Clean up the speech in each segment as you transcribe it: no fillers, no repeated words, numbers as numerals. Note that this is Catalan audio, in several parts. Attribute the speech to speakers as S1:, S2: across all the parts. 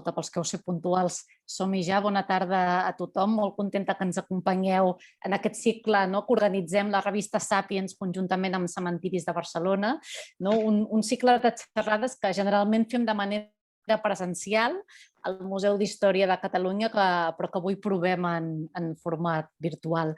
S1: pels que heu ser puntuals, som-hi ja. Bona tarda a tothom. Molt contenta que ens acompanyeu en aquest cicle que organitzem la revista Sàpiens conjuntament amb Cementiris de Barcelona. Un cicle de xerrades que generalment fem de manera presencial al Museu d'Història de Catalunya, però que avui provem en format virtual.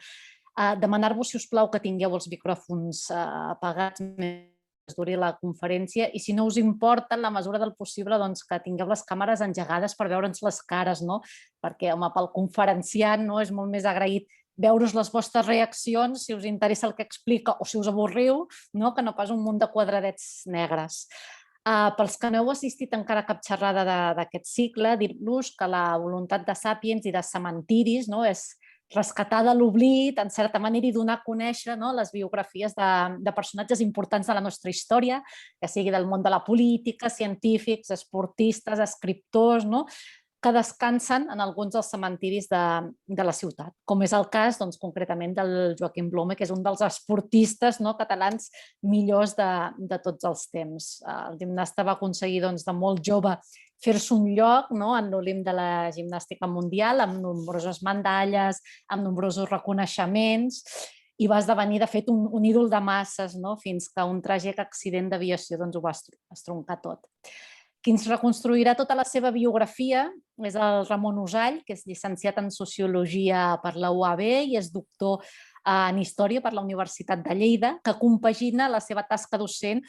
S1: Demanar-vos, si us plau, que tingueu els micròfons apagats mentre duri la conferència i, si no us importa, en la mesura del possible, que tingueu les càmeres engegades per veure'ns les cares, perquè, home, pel conferenciant és molt més agraït veure-us les vostres reaccions, si us interessa el que explica o si us avorriu, que no pas un munt de quadradets negres. Pels que no heu assistit encara a cap xerrada d'aquest cicle, dir-vos que la voluntat de Sàpiens i de Cementiris és rescatar de l'oblit, en certa manera, i donar a conèixer les biografies de personatges importants de la nostra història, que sigui del món de la política, científics, esportistes, escriptors, que descansen en alguns dels cementiris de la ciutat, com és el cas, concretament, del Joaquim Blume, que és un dels esportistes catalans millors de tots els temps. El gimnasta va aconseguir de molt jove fer-se un lloc en l'Olimp de la gimnàstica mundial, amb nombroses medalles, amb nombrosos reconeixements, i va esdevenir, de fet, un ídol de masses, fins que un tràgic accident d'aviació ho va estroncar tot. Qui ens reconstruirà tota la seva biografia és el Ramon Usall, que és llicenciat en Sociologia per la UAB i és doctor en Història per la Universitat de Lleida, que compagina la seva tasca docent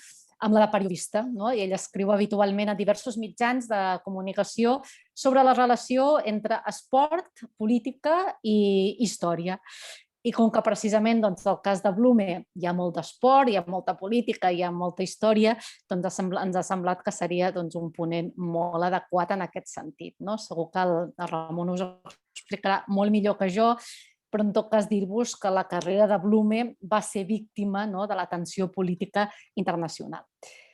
S1: amb la de periodista. Ell escriu habitualment a diversos mitjans de comunicació sobre la relació entre esport, política i història. I com que precisament en el cas de Blume hi ha molt d'esport, hi ha molta política, hi ha molta història, ens ha semblat que seria un ponent molt adequat en aquest sentit. Segur que el Ramon us ho explicarà molt millor que jo, però en tot cas dir-vos que la carrera de Blume va ser víctima de la tensió política internacional.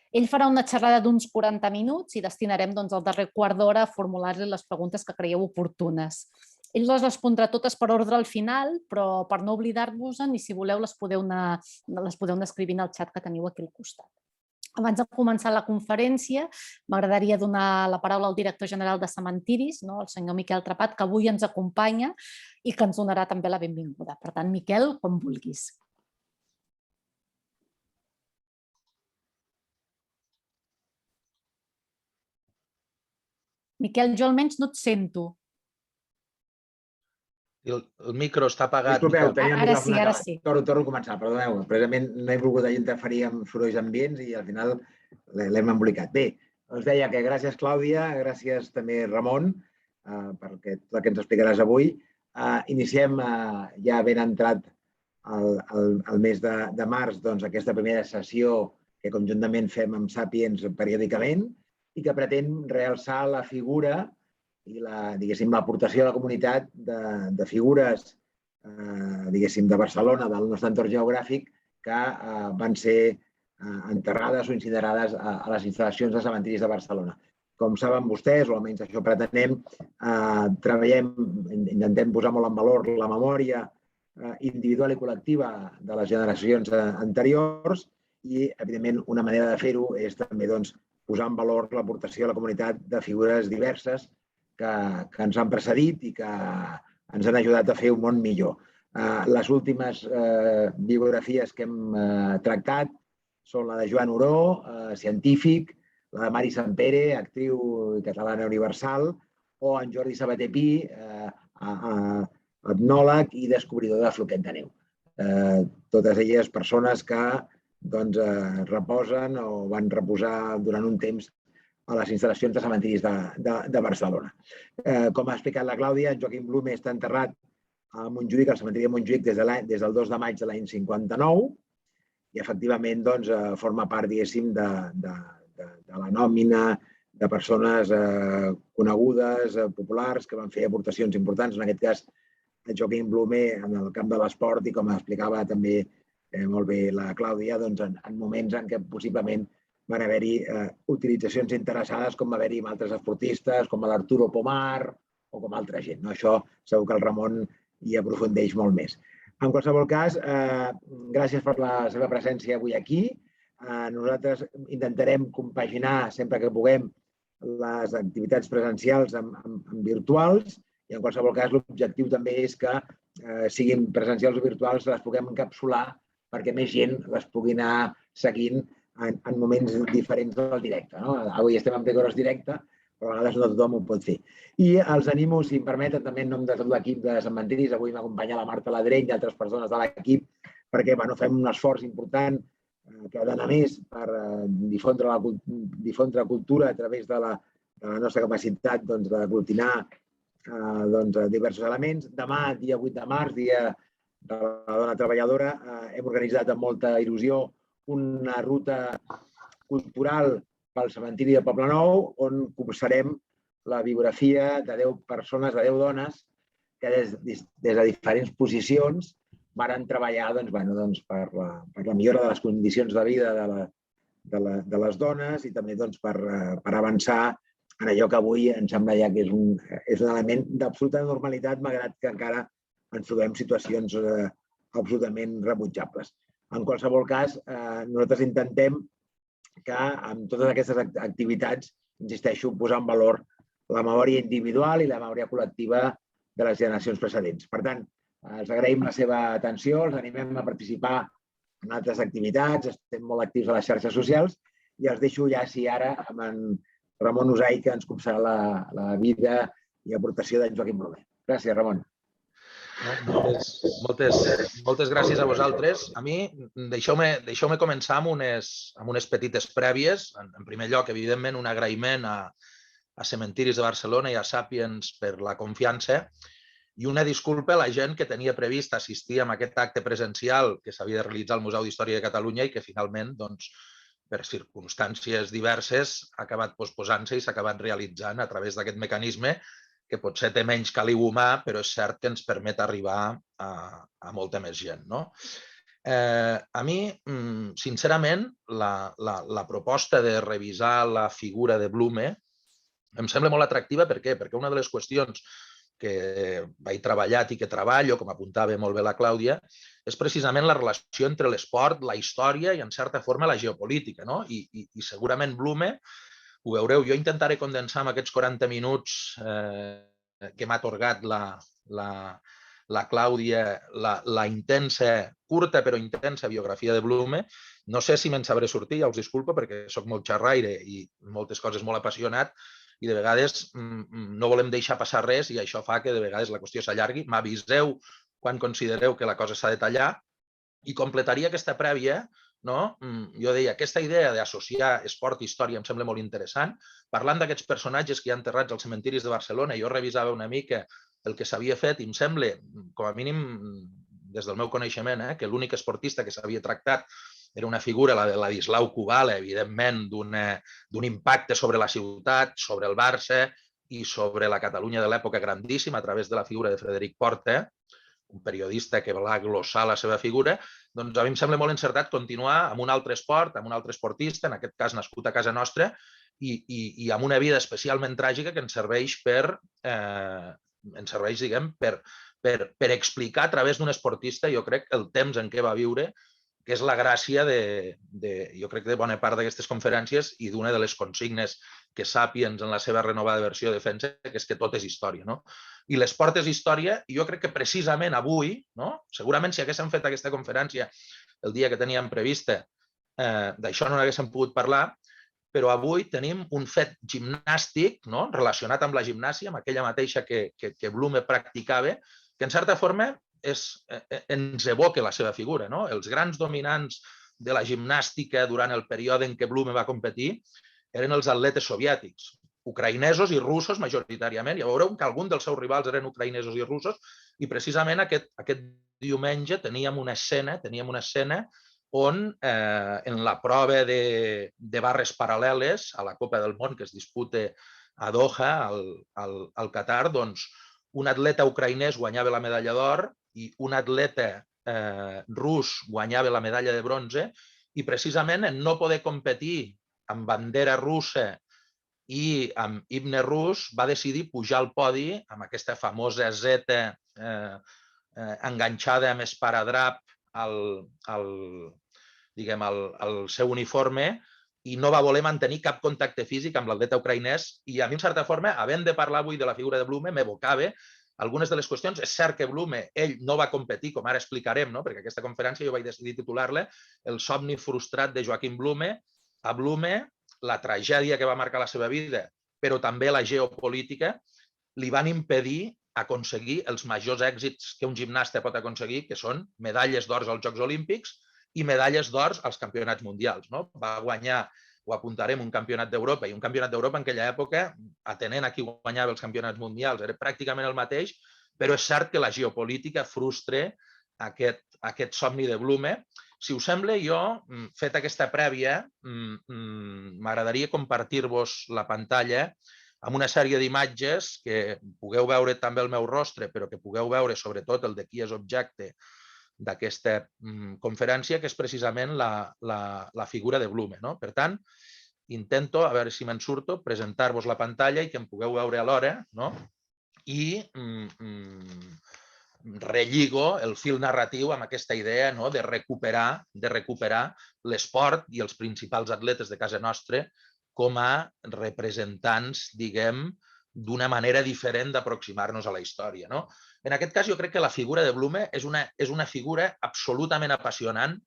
S1: Ell farà una xerrada d'uns 40 minuts i destinarem el darrer quart d'hora a formular-li les preguntes que creieu oportunes. Ell les respondrà totes per ordre al final, però per no oblidar-vos-en, i si voleu les podeu anar escrivint al xat que teniu aquí al costat. Abans de començar la conferència, m'agradaria donar la paraula al director general de Cementiris, el senyor Miquel Trepat, que avui ens acompanya i que ens donarà també la benvinguda. Per tant, Miquel, com vulguis. Miquel, jo almenys no et sento.
S2: El micro està apagat.
S3: Disculpeu, tenia el micròfon
S1: Ara
S3: acabat.
S1: sí.
S3: Torno a començar, perdoneu. Precisament no he volgut interferir amb sorolls ambients i al final l'hem embolicat. Bé, us deia que gràcies, Clàudia, gràcies també, Ramon, per tot el que ens explicaràs avui. Iniciem ja ben entrat el mes de març aquesta primera sessió que conjuntament fem amb Sàpiens periòdicament i que pretén realçar la figura i l'aportació a la comunitat de figures de Barcelona, del nostre entorn geogràfic, que van ser enterrades o incinerades a les instal·lacions de Cementiris de Barcelona. Com saben vostès, o almenys això pretenem, intentem posar molt en valor la memòria individual i col·lectiva de les generacions anteriors i, evidentment, una manera de fer-ho és també posar en valor l'aportació a la comunitat de figures diverses que ens han precedit i que ens han ajudat a fer un món millor. Les últimes biografies que hem tractat són la de Joan Oró, científic, la de Mari Sampere, actriu catalana universal, o en Jordi Sabater Pi, etnòleg i descobridor de floquet de neu. Totes elles persones que reposen o van reposar durant un temps a les instal·lacions de Cementiris de Barcelona. Com ha explicat la Clàudia, Joaquim Blume està enterrat a Montjuïc, al cementiri de Montjuïc, des del 2 de maig de l'any 59 i, efectivament, forma part, diguéssim, de la nòmina de persones conegudes, populars, que van fer aportacions importants. En aquest cas, Joaquim Blume en el camp de l'esport i, com explicava també molt bé la Clàudia, en moments en què possiblement van haver-hi utilitzacions interessades com va haver-hi amb altres esportistes, com l'Arturo Pomar o com altra gent. Això segur que el Ramon hi aprofundeix molt més. En qualsevol cas, gràcies per la seva presència avui aquí. Nosaltres intentarem compaginar sempre que puguem les activitats presencials en virtuals i en qualsevol cas l'objectiu també és que siguin presencials o virtuals, les puguem encapsular perquè més gent les pugui anar seguint en moments diferents del directe. Avui estem en rigorós directe, però a vegades no tothom ho pot fer. I els animo, si em permeten, també en nom de tot l'equip de Cementiris, avui m'acompanya la Marta Ladrell i altres persones de l'equip, perquè fem un esforç important que ha d'anar més per difondre cultura a través de la nostra capacitat d'aglutinar diversos elements. Demà, dia 8 de març, dia de la dona treballadora, hem organitzat amb molta il·lusió una ruta cultural pel cementiri de Poblenou, on copsarem la biografia de 10 persones, de 10 dones, que des de diferents posicions varen treballar per la millora de les condicions de vida de les dones i també per avançar en allò que avui em sembla ja que és un element d'absoluta normalitat, malgrat que encara ens trobem situacions absolutament rebutjables. En qualsevol cas, nosaltres intentem que amb totes aquestes activitats, insisteixo, posar en valor la memòria individual i la memòria col·lectiva de les generacions precedents. Per tant, els agraïm la seva atenció, els animem a participar en altres activitats, estem molt actius a les xarxes socials i els deixo ja, ara, amb en Ramon Usai, que ens copsarà la vida i aportació d'en Joaquim Blume. Gràcies, Ramon.
S2: Moltes gràcies a vosaltres. A mi, deixeu-me començar amb unes petites prèvies. En primer lloc, evidentment, un agraïment a Cementiris de Barcelona i a Sàpiens per la confiança i una disculpa a la gent que tenia previst assistir a aquest acte presencial que s'havia de realitzar al Museu d'Història de Catalunya i que finalment, per circumstàncies diverses, ha acabat posposant-se i s'ha acabat realitzant a través d'aquest mecanisme que potser té menys caliu humà, però és cert que ens permet arribar a molta més gent. A mi, sincerament, la proposta de revisar la figura de Blume em sembla molt atractiva. Per què? Perquè una de les qüestions que vaig treballar i que treballo, com apuntava molt bé la Clàudia, és precisament la relació entre l'esport, la història i, en certa forma, la geopolítica. I segurament Blume, ho veureu, jo intentaré condensar en aquests 40 minuts que m'ha atorgat la Clàudia la intensa, curta però intensa biografia de Blume. No sé si me'n sabré sortir, ja us disculpo, perquè soc molt xerraire i moltes coses molt apassionat i de vegades no volem deixar passar res i això fa que de vegades la qüestió s'allargui. M'aviseu quan considereu que la cosa s'ha de tallar i completaria aquesta prèvia. Jo deia, aquesta idea d'associar esport i història em sembla molt interessant. Parlant d'aquests personatges que hi ha enterrats als cementiris de Barcelona, jo revisava una mica el que s'havia fet i em sembla, com a mínim des del meu coneixement, que l'únic esportista que s'havia tractat era una figura, la de Ladislau Kubala, evidentment d'un impacte sobre la ciutat, sobre el Barça i sobre la Catalunya de l'època grandíssima a través de la figura de Frederic Porta, un periodista que va glossar la seva figura. Doncs a mi em sembla molt encertat continuar amb un altre esport, amb un altre esportista, en aquest cas nascut a casa nostra, i amb una vida especialment tràgica que ens serveix per explicar a través d'un esportista, jo crec, el temps en què va viure, que és la gràcia jo crec, de bona part d'aquestes conferències i d'una de les consignes que Sàpiens en la seva renovada versió defensa, que és que tot és història. I l'esport és història i jo crec que precisament avui, segurament si haguéssim fet aquesta conferència el dia que teníem prevista, d'això no n'haguéssim pogut parlar, però avui tenim un fet gimnàstic relacionat amb la gimnàsia, amb aquella mateixa que Blume practicava, que en certa forma ens evoca la seva figura. Els grans dominants de la gimnàstica durant el període en què Blume va competir eren els atletes soviètics, ucraïnesos i russos majoritàriament. Ja veureu que alguns dels seus rivals eren ucraïnesos i russos i precisament aquest diumenge teníem una escena on en la prova de barres paral·leles a la Copa del Món que es disputa a Doha, al Qatar, doncs un atleta ucraïnès guanyava la medalla d'or i un atleta rus guanyava la medalla de bronze i precisament en no poder competir amb bandera russa i amb himne rus va decidir pujar al podi amb aquesta famosa zeta enganxada amb esparadrap al seu uniforme i no va voler mantenir cap contacte físic amb l'atleta ucraïnès i a mi, en certa forma, havent de parlar avui de la figura de Blume, m'evocava algunes de les qüestions. És cert que Blume, ell no va competir, com ara explicarem, no? Perquè aquesta conferència jo vaig decidir titular-la El somni frustrat de Joaquim Blume. A Blume, la tragèdia que va marcar la seva vida, però també la geopolítica, li van impedir aconseguir els majors èxits que un gimnasta pot aconseguir, que són medalles d'or als Jocs Olímpics i medalles d'or als campionats mundials. No? Va guanyar, ho apuntarem, un campionat d'Europa, i un campionat d'Europa en aquella època, atenent a qui guanyava els campionats mundials, era pràcticament el mateix, però és cert que la geopolítica frustra aquest somni de Blume. Si us sembla, jo, fet aquesta prèvia, m'agradaria compartir-vos la pantalla amb una sèrie d'imatges que pugueu veure també el meu rostre, però que pugueu veure sobretot el de qui és objecte d'aquesta conferència, que és precisament la figura de Blume. No? Per tant, intento, a veure si me'n surto, presentar-vos la pantalla i que em pugueu veure alhora, no? I relligo el fil narratiu amb aquesta idea, no? de recuperar l'esport i els principals atletes de casa nostra com a representants, diguem, d'una manera diferent d'aproximar-nos a la història. No? En aquest cas, jo crec que la figura de Blume és una figura absolutament apassionant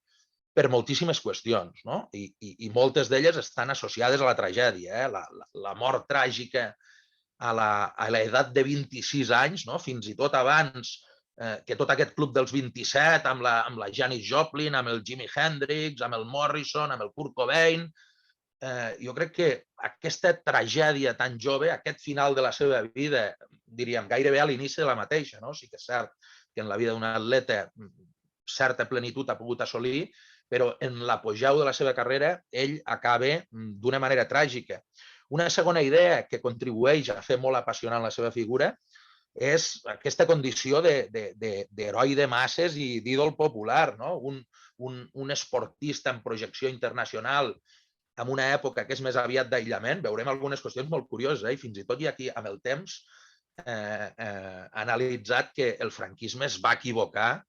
S2: per moltíssimes qüestions, no? I moltes d'elles estan associades a la tragèdia. La mort tràgica a l'edat de 26 anys, no? Fins i tot abans que tot aquest club dels 27, amb la Janis Joplin, amb el Jimi Hendrix, amb el Morrison, amb el Kurt Cobain, jo crec que aquesta tragèdia tan jove, aquest final de la seva vida, diríem, gairebé a l'inici de la mateixa, no? Sí que és cert que en la vida d'un atleta certa plenitud ha pogut assolir, però en l'apogeu de la seva carrera ell acaba d'una manera tràgica. Una segona idea que contribueix a fer molt apassionant la seva figura és aquesta condició d'heroi de masses i d'ídol popular, no? Un esportista en projecció internacional en una època que és més aviat d'aïllament. Veurem algunes qüestions molt curioses, i fins i tot hi ha aquí, amb el temps, analitzat que el franquisme es va equivocar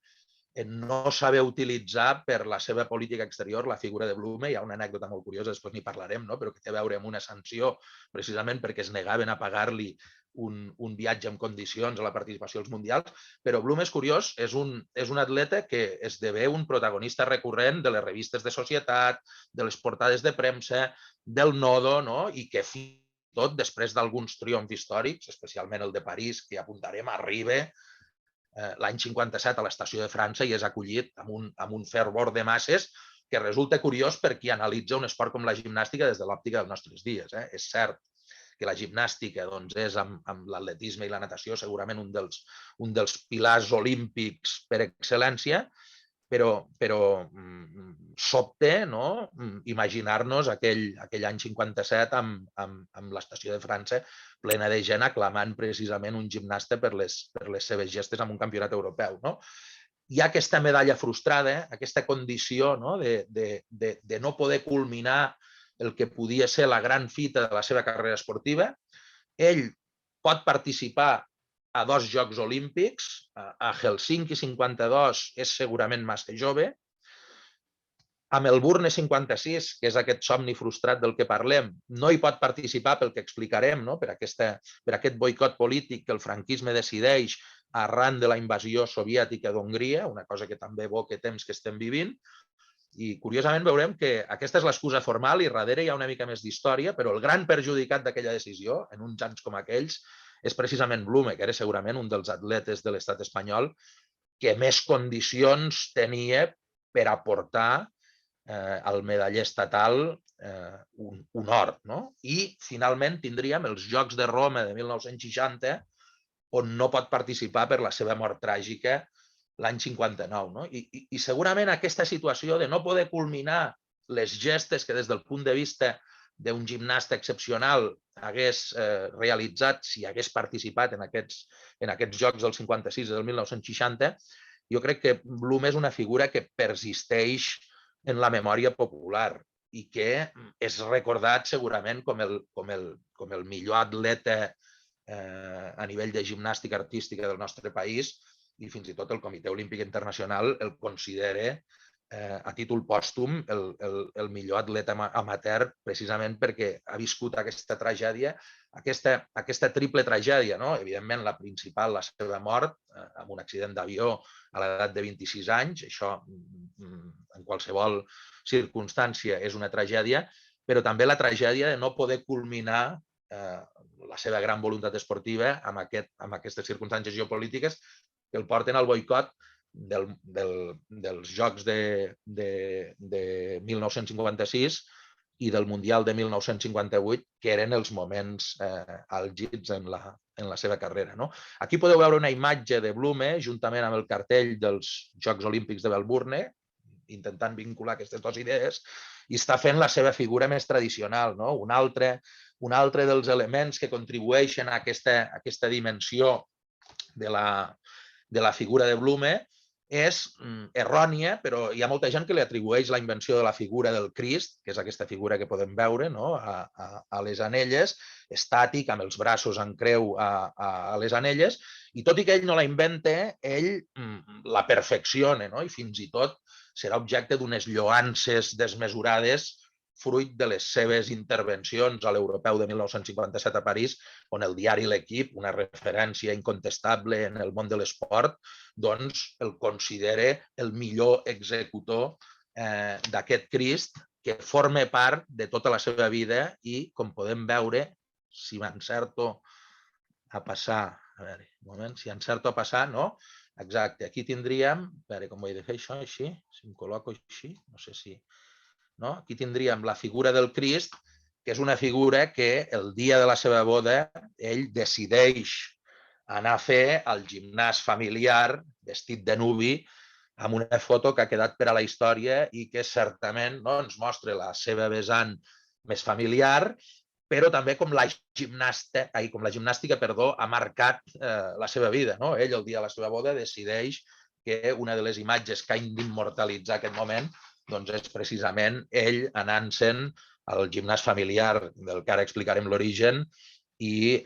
S2: en no saber utilitzar per la seva política exterior la figura de Blume. Hi ha una anècdota molt curiosa, després n'hi parlarem, no? Però que té a veure amb una sanció precisament perquè es negaven a pagar-li un viatge en condicions a la participació als Mundials. Però Blume, és curiós, és un atleta que esdevé un protagonista recurrent de les revistes de societat, de les portades de premsa, del Nodo, no? I que fins i tot després d'alguns triomfs històrics, especialment el de París, que apuntarem, arriba l'any 57 a l'estació de França i és acollit amb un fervor de masses que resulta curiós per qui analitza un esport com la gimnàstica des de l'òptica dels nostres dies. És cert que la gimnàstica és, amb l'atletisme i la natació, segurament un dels pilars olímpics per excel·lència, però sobta, no? Imaginar-nos aquell any 57 amb l'estació de França plena de gent aclamant precisament un gimnasta per les seves gestes en un campionat europeu. No? Hi ha aquesta medalla frustrada, aquesta condició, no? de no poder culminar el que podia ser la gran fita de la seva carrera esportiva. Ell pot participar a 2 Jocs Olímpics, a Helsinki 52 és segurament massa jove, a Melbourne 56, que és aquest somni frustrat del que parlem, no hi pot participar pel que explicarem, no? per aquest boicot polític que el franquisme decideix arran de la invasió soviètica d'Hongria, una cosa que també evoca temps que estem vivint, i curiosament veurem que aquesta és l'excusa formal i darrere hi ha una mica més d'història, però el gran perjudicat d'aquella decisió, en uns anys com aquells, és precisament Blume, que era segurament un dels atletes de l'estat espanyol que més condicions tenia per aportar al medaller estatal un or. No? I finalment tindríem els Jocs de Roma de 1960, on no pot participar per la seva mort tràgica l'any 59. No? I segurament aquesta situació de no poder culminar les gestes que des del punt de vista d'un gimnasta excepcional hagués realitzat si hagués participat en aquests Jocs del 56 i del 1960, jo crec que Blume és una figura que persisteix en la memòria popular i que és recordat segurament com el millor atleta a nivell de gimnàstica artística del nostre país, i fins i tot el Comitè Olímpic Internacional el considera a títol pòstum el millor atleta amateur precisament perquè ha viscut aquesta tragèdia, aquesta triple tragèdia. Evidentment, la principal, la seva mort, amb un accident d'avió a l'edat de 26 anys. Això, en qualsevol circumstància, és una tragèdia, però també la tragèdia de no poder culminar la seva gran voluntat esportiva amb aquestes circumstàncies geopolítiques que el porten al boicot dels Jocs de 1956 i del Mundial de 1958, que eren els moments àlgids en la seva carrera. Aquí podeu veure una imatge de Blume juntament amb el cartell dels Jocs Olímpics de Melbourne, intentant vincular aquestes dues idees, i està fent la seva figura més tradicional. Un altre dels elements que contribueixen a aquesta dimensió de la figura de Blume és errònia, però hi ha molta gent que li atribueix la invenció de la figura del Crist, que és aquesta figura que podem veure a les anelles, estàtic, amb els braços en creu a les anelles, i tot i que ell no la inventa, ell la perfecciona, i fins i tot serà objecte d'unes lloances desmesurades fruit de les seves intervencions a l'Europeu de 1957 a París, on el diari L'Equip, una referència incontestable en el món de l'esport, doncs el considera el millor executor d'aquest Crist, que forma part de tota la seva vida i, com podem veure, si m'encerto a passar, a veure, un moment, si encerto a passar, no? Exacte, aquí tindríem, a veure com ho he de fer això, així, si em col·loco així, no sé si... Aquí tindríem la figura del Crist, que és una figura que el dia de la seva boda ell decideix anar a fer al gimnàs familiar vestit de nuvi amb una foto que ha quedat per a la història i que certament ens mostra la seva vessant més familiar, però també com la gimnàstica ha marcat la seva vida. Ell, el dia de la seva boda, decideix que una de les imatges que ha d'immortalitzar aquest moment és precisament ell anant-se'n al gimnàs familiar, del que ara explicarem l'origen, i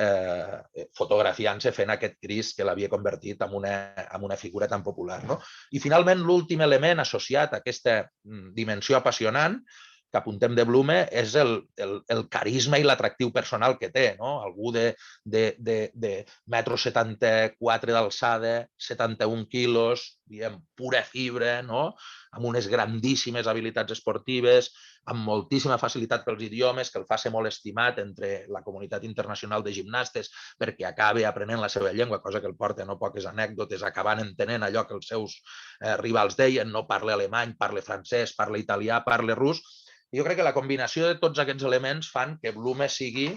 S2: fotografiant-se fent aquest Crist que l'havia convertit en una figura tan popular. I finalment, l'últim element associat a aquesta dimensió apassionant que apuntem de Blume és el carisma i l'atractiu personal que té. Algú de 1,74 m d'alçada, 71 quilos, pura fibra, amb unes grandíssimes habilitats esportives, amb moltíssima facilitat pels idiomes, que el fa ser molt estimat entre la comunitat internacional de gimnastes perquè acaba aprenent la seva llengua, cosa que el porta no poques anècdotes, acabant entenent allò que els seus rivals deien, no parla alemany, parla francès, parla italià, parla rus. Jo crec que la combinació de tots aquests elements fan que Blume sigui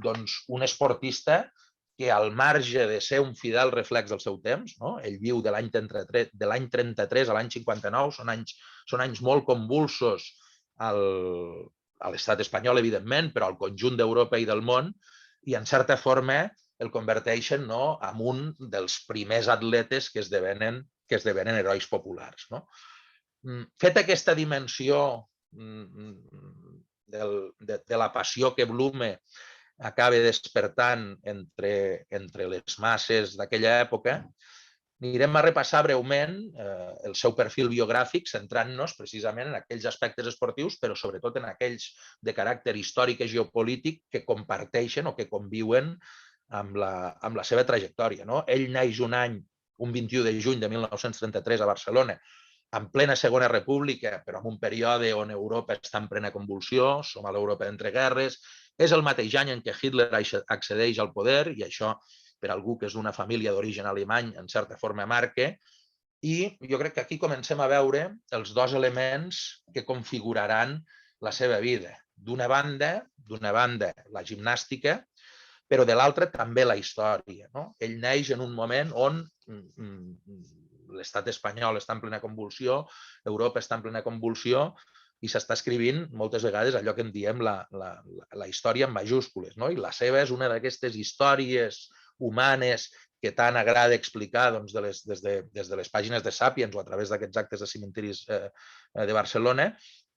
S2: un esportista que, al marge de ser un fidel reflex del seu temps, ell viu de l'any 33 a l'any 59, són anys molt convulsos a l'estat espanyol, evidentment, però al conjunt d'Europa i del món, i en certa forma el converteixen en un dels primers atletes que esdevenen herois populars. Feta aquesta dimensió de la passió que Blume acaba despertant entre les masses d'aquella època, anirem a repassar breument el seu perfil biogràfic, centrant-nos precisament en aquells aspectes esportius, però sobretot en aquells de caràcter històric i geopolític que comparteixen o que conviuen amb la seva trajectòria. Ell naix un 21 de juny de 1933 a Barcelona, en plena Segona República, però en un període on Europa està en plena convulsió, som a l'Europa d'entreguerres, és el mateix any en què Hitler accedeix al poder, i això, per algú que és d'una família d'origen alemany, en certa forma marca, i jo crec que aquí comencem a veure els dos elements que configuraran la seva vida. D'una banda, la gimnàstica, però de l'altra també la història. Ell neix en un moment on l'estat espanyol està en plena convulsió, Europa està en plena convulsió i s'està escrivint moltes vegades allò que en diem la història en majúscules. I la seva és una d'aquestes històries humanes que tant agrada explicar des de les pàgines de Sàpiens o a través d'aquests actes de cimentiris de Barcelona,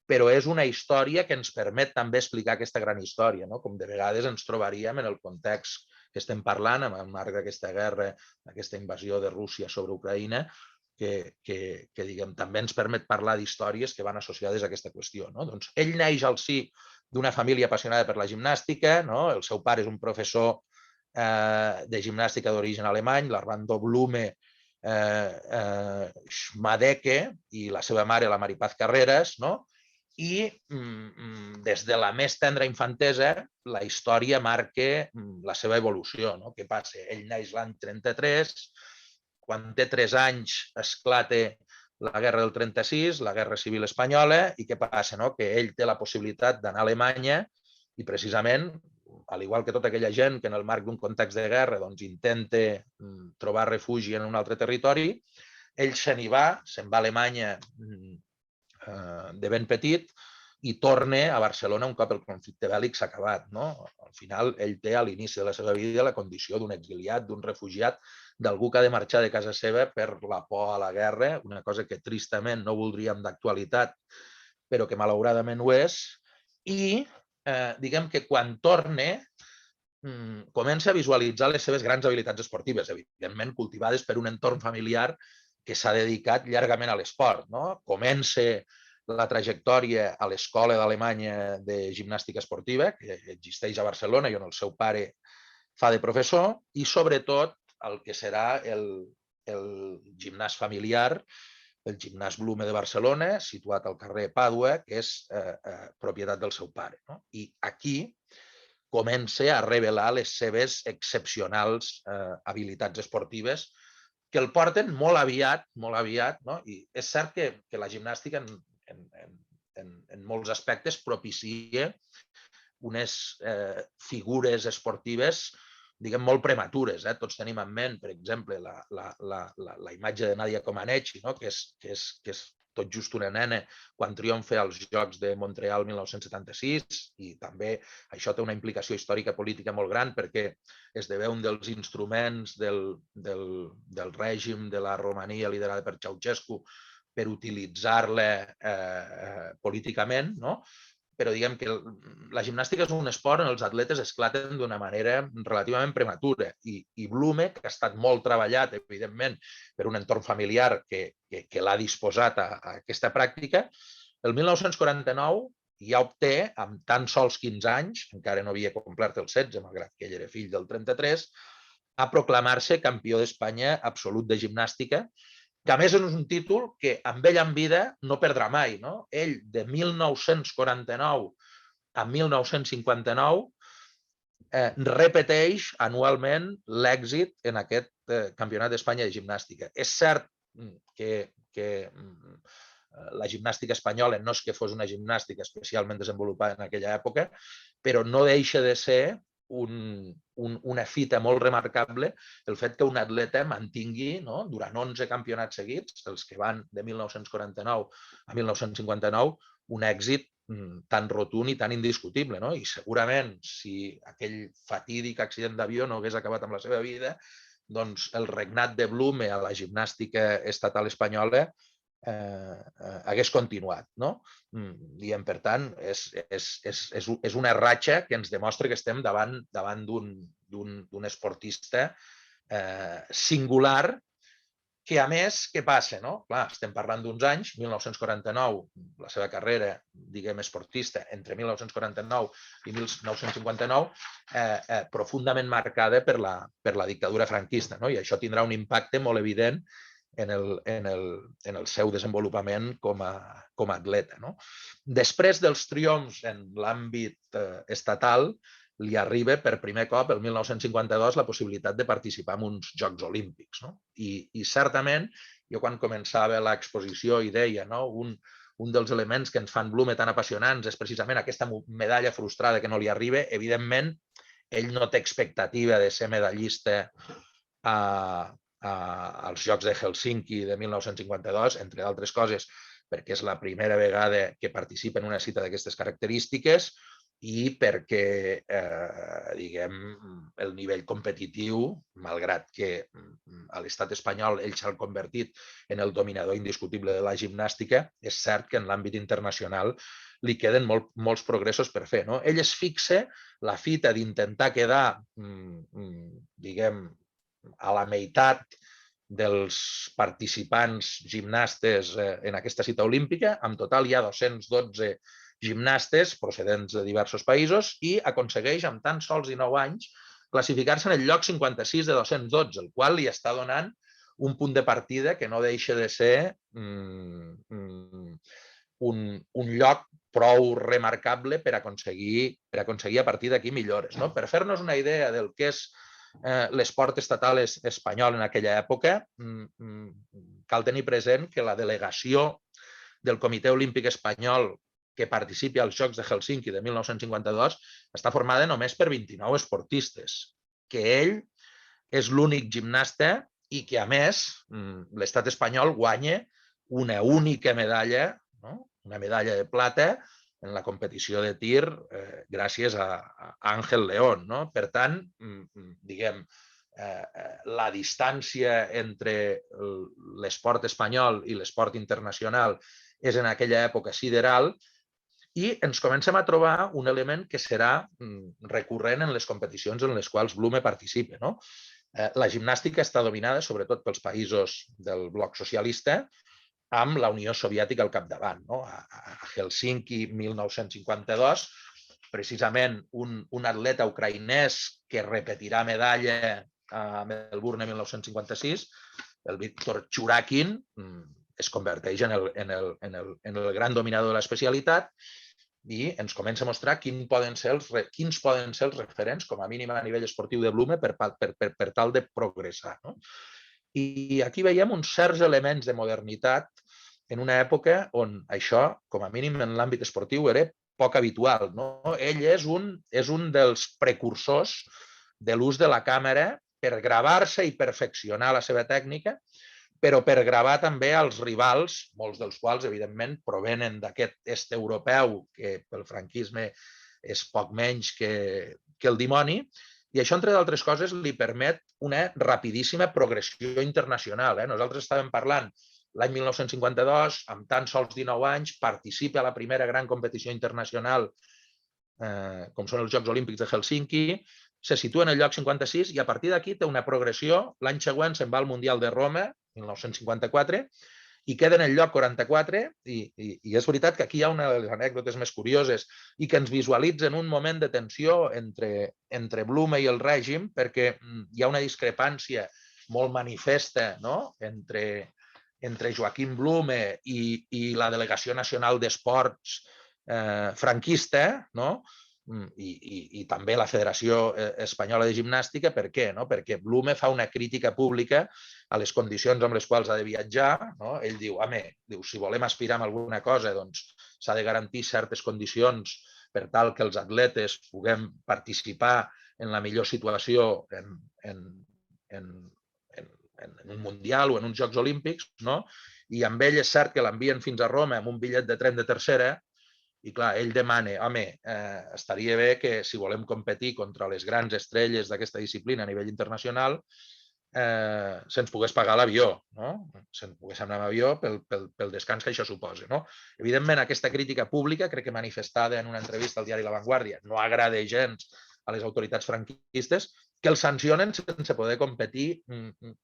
S2: però és una història que ens permet també explicar aquesta gran història, com de vegades ens trobaríem en el context que estem parlant, en el marc d'aquesta guerra, d'aquesta invasió de Rússia sobre Ucraïna, diguem, també ens permet parlar d'històries que van associades a aquesta qüestió. Doncs ell neix al si d'una família apassionada per la gimnàstica. El seu pare és un professor de gimnàstica d'origen alemany, l'Armando Blume Schmadecke, i la seva mare, la Maripaz Carreras, i des de la més tendra infantesa la història marca la seva evolució. Què passa? Ell neix l'any 33, quan té 3 anys esclata la guerra del 36, la guerra civil espanyola, i què passa? Que ell té la possibilitat d'anar a Alemanya i precisament, al igual que tota aquella gent que en el marc d'un context de guerra intenta trobar refugi en un altre territori, ell se n'hi va, se'n va a Alemanya de ben petit i torna a Barcelona un cop el conflicte bèl·lic s'ha acabat. Al final, ell té a l'inici de la seva vida la condició d'un exiliat, d'un refugiat, d'algú que ha de marxar de casa seva per la por a la guerra, una cosa que tristament no voldríem d'actualitat, però que malauradament ho és. I diguem que quan torna comença a visualitzar les seves grans habilitats esportives, evidentment cultivades per un entorn familiar que s'ha dedicat llargament a l'esport. Comença la trajectòria a l'Escola d'Alemanya de Gimnàstica Esportiva, que existeix a Barcelona i on el seu pare fa de professor, i sobretot el que serà el gimnàs familiar, el gimnàs Blume de Barcelona, situat al carrer Pàdua, que és propietat del seu pare. I aquí comença a revelar les seves excepcionals habilitats esportives que el porten molt aviat, i és cert que la gimnàstica en molts aspectes propicia unes figures esportives, diguem, molt prematures. Tots tenim en ment, per exemple, la imatge de Nadia Comaneci, que és tot just una nena quan triomfa als Jocs de Montreal 1976, i també això té una implicació històrica política molt gran perquè esdevé un dels instruments del règim de la Romania liderada per Ceausescu per utilitzar-la políticament, però diguem que la gimnàstica és un esport on els atletes esclaten d'una manera relativament prematura, i Blume, que ha estat molt treballat, evidentment, per un entorn familiar que l'ha disposat a aquesta pràctica, el 1949 ja obté, amb tan sols 15 anys, encara no havia complert els 16, malgrat que ell era fill del 33, a proclamar-se campió d'Espanya absolut de gimnàstica, que a més és un títol que amb ell en vida no perdrà mai. Ell, de 1949 a 1959, repeteix anualment l'èxit en aquest Campionat d'Espanya de gimnàstica. És cert que la gimnàstica espanyola no és que fos una gimnàstica especialment desenvolupada en aquella època, però no deixa de ser una fita molt remarcable el fet que un atleta mantingui durant 11 campionats seguits, els que van de 1949 a 1959, un èxit tan rotund i tan indiscutible. I segurament, si aquell fatídic accident d'avió no hagués acabat amb la seva vida, doncs el regnat de Blume a la gimnàstica estatal espanyola hagués continuat. Per tant, és una ratxa que ens demostra que estem davant d'un esportista singular, que a més, què passa? Clar, estem parlant d'uns anys, 1949, la seva carrera, diguem, esportista, entre 1949 i 1959, profundament marcada per la dictadura franquista, i això tindrà un impacte molt evident en el seu desenvolupament com a atleta. Després dels triomfs en l'àmbit estatal, li arriba per primer cop, el 1952, la possibilitat de participar en uns Jocs Olímpics. I certament, jo quan començava l'exposició i deia un dels elements que ens fan Blume tan apassionants és precisament aquesta medalla frustrada que no li arriba. Evidentment, ell no té expectativa de ser medallista als Jocs de Helsinki de 1952, entre d'altres coses, perquè és la primera vegada que participa en una cita d'aquestes característiques i perquè, diguem, el nivell competitiu, malgrat que a l'estat espanyol ell s'ha convertit en el dominador indiscutible de la gimnàstica, és cert que en l'àmbit internacional li queden molts progressos per fer. Ell es fixa la fita d'intentar quedar, diguem, a la meitat dels participants gimnastes en aquesta cita olímpica. En total hi ha 212 gimnastes procedents de diversos països i aconsegueix, amb tan sols 19 anys, classificar-se en el lloc 56 de 212, el qual li està donant un punt de partida que no deixa de ser un lloc prou remarcable per aconseguir a partir d'aquí millores. Per fer-nos una idea del que és l'esport estatal espanyol en aquella època, cal tenir present que la delegació del Comitè Olímpic Espanyol que participi als Jocs de Hèlsinki de 1952 està formada només per 29 esportistes, que ell és l'únic gimnasta i que, a més, l'estat espanyol guanya una única medalla, una medalla de plata, en la competició de tir gràcies a Ángel León. Per tant, diguem, la distància entre l'esport espanyol i l'esport internacional és en aquella època sideral i ens comencem a trobar un element que serà recurrent en les competicions en les quals Blume participa. La gimnàstica està dominada sobretot pels països del bloc socialista, amb la Unió Soviètica al capdavant. A Hèlsinki 1952, precisament un atleta ucraïnès que repetirà medalla a Melbourne 1956, el Víctor Churakin, es converteix en el gran dominador de l'especialitat i ens comença a mostrar quins poden ser els referents, com a mínim a nivell esportiu de Blume, per tal de progressar. I aquí veiem uns certs elements de modernitat en una època on això, com a mínim en l'àmbit esportiu, era poc habitual. Ell és un dels precursors de l'ús de la càmera per gravar-se i perfeccionar la seva tècnica, però per gravar també els rivals, molts dels quals, evidentment, provenen d'aquest est europeu, que pel franquisme és poc menys que el dimoni, i això, entre d'altres coses, li permet una rapidíssima progressió internacional. Nosaltres estàvem parlant l'any 1952, amb tan sols 19 anys, participa a la primera gran competició internacional, com són els Jocs Olímpics de Hèlsinki, se situa en el lloc 56 i a partir d'aquí té una progressió. L'any següent se'n va al Mundial de Roma, 1954, i queda en el lloc 44, i és veritat que aquí hi ha una de les anècdotes més curioses i que ens visualitza en un moment de tensió entre Blume i el règim, perquè hi ha una discrepància molt manifesta entre Joaquim Blume i la Delegació Nacional d'Esports franquista, i també la Federació Espanyola de Gimnàstica. Per què? Perquè Blume fa una crítica pública a les condicions amb les quals ha de viatjar. Ell diu, si volem aspirar a alguna cosa, doncs s'ha de garantir certes condicions per tal que els atletes puguem participar en la millor situació en un Mundial o en uns Jocs Olímpics, i amb ell és cert que l'envien fins a Roma amb un bitllet de tren de tercera. I clar, ell demana, estaria bé que si volem competir contra les grans estrelles d'aquesta disciplina a nivell internacional, se'ns pogués pagar l'avió, se'ns pogués anar amb avió pel descans que això suposa. Evidentment, aquesta crítica pública, crec que manifestada en una entrevista al diari La Vanguardia, no agrada gens a les autoritats franquistes, que els sancionen sense poder competir.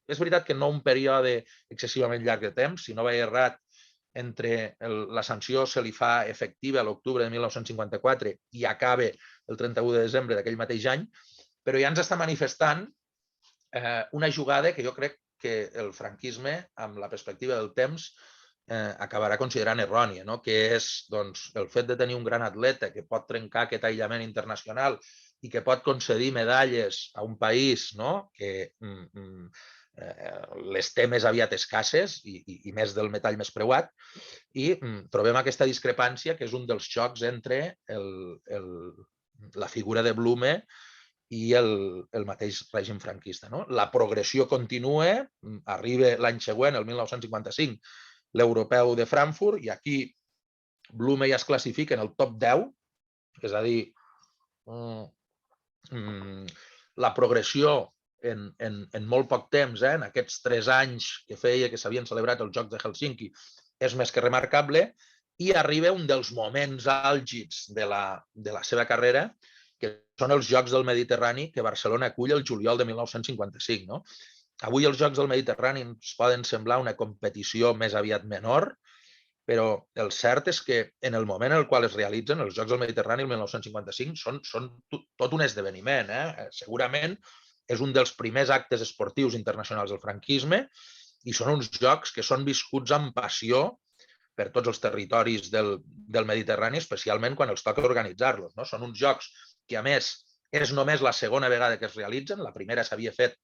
S2: És veritat que no un període excessivament llarg de temps, si no vaig errat, entre la sanció se li fa efectiva a l'octubre de 1954 i acaba el 31 de desembre d'aquell mateix any, però ja ens està manifestant una jugada que jo crec que el franquisme, amb la perspectiva del temps, acabarà considerant errònia, que és el fet de tenir un gran atleta que pot trencar aquest aïllament internacional i que pot concedir medalles a un país que les té més aviat escasses i més del metall més preuat, i trobem aquesta discrepància que és un dels xocs entre la figura de Blume i el mateix règim franquista. La progressió continua, arriba l'any següent, el 1955, l'europeu de Frankfurt, i aquí Blume ja es classifica en el top 10, és a dir, la progressió en molt poc temps, en aquests 3 anys que feia que s'havien celebrat els Jocs de Hèlsinki, és més que remarcable, i arriba un dels moments àlgids de la seva carrera, que són els Jocs del Mediterrani que Barcelona acull el juliol de 1955. Avui els Jocs del Mediterrani ens poden semblar una competició més aviat menor, però el cert és que en el moment en el qual es realitzen els Jocs del Mediterrani el 1955 són tot un esdeveniment. Segurament és un dels primers actes esportius internacionals del franquisme i són uns jocs que són viscuts amb passió per tots els territoris del Mediterrani, especialment quan els toca organitzar-los. Són uns jocs que, a més, és només la segona vegada que es realitzen. La primera s'havia fet,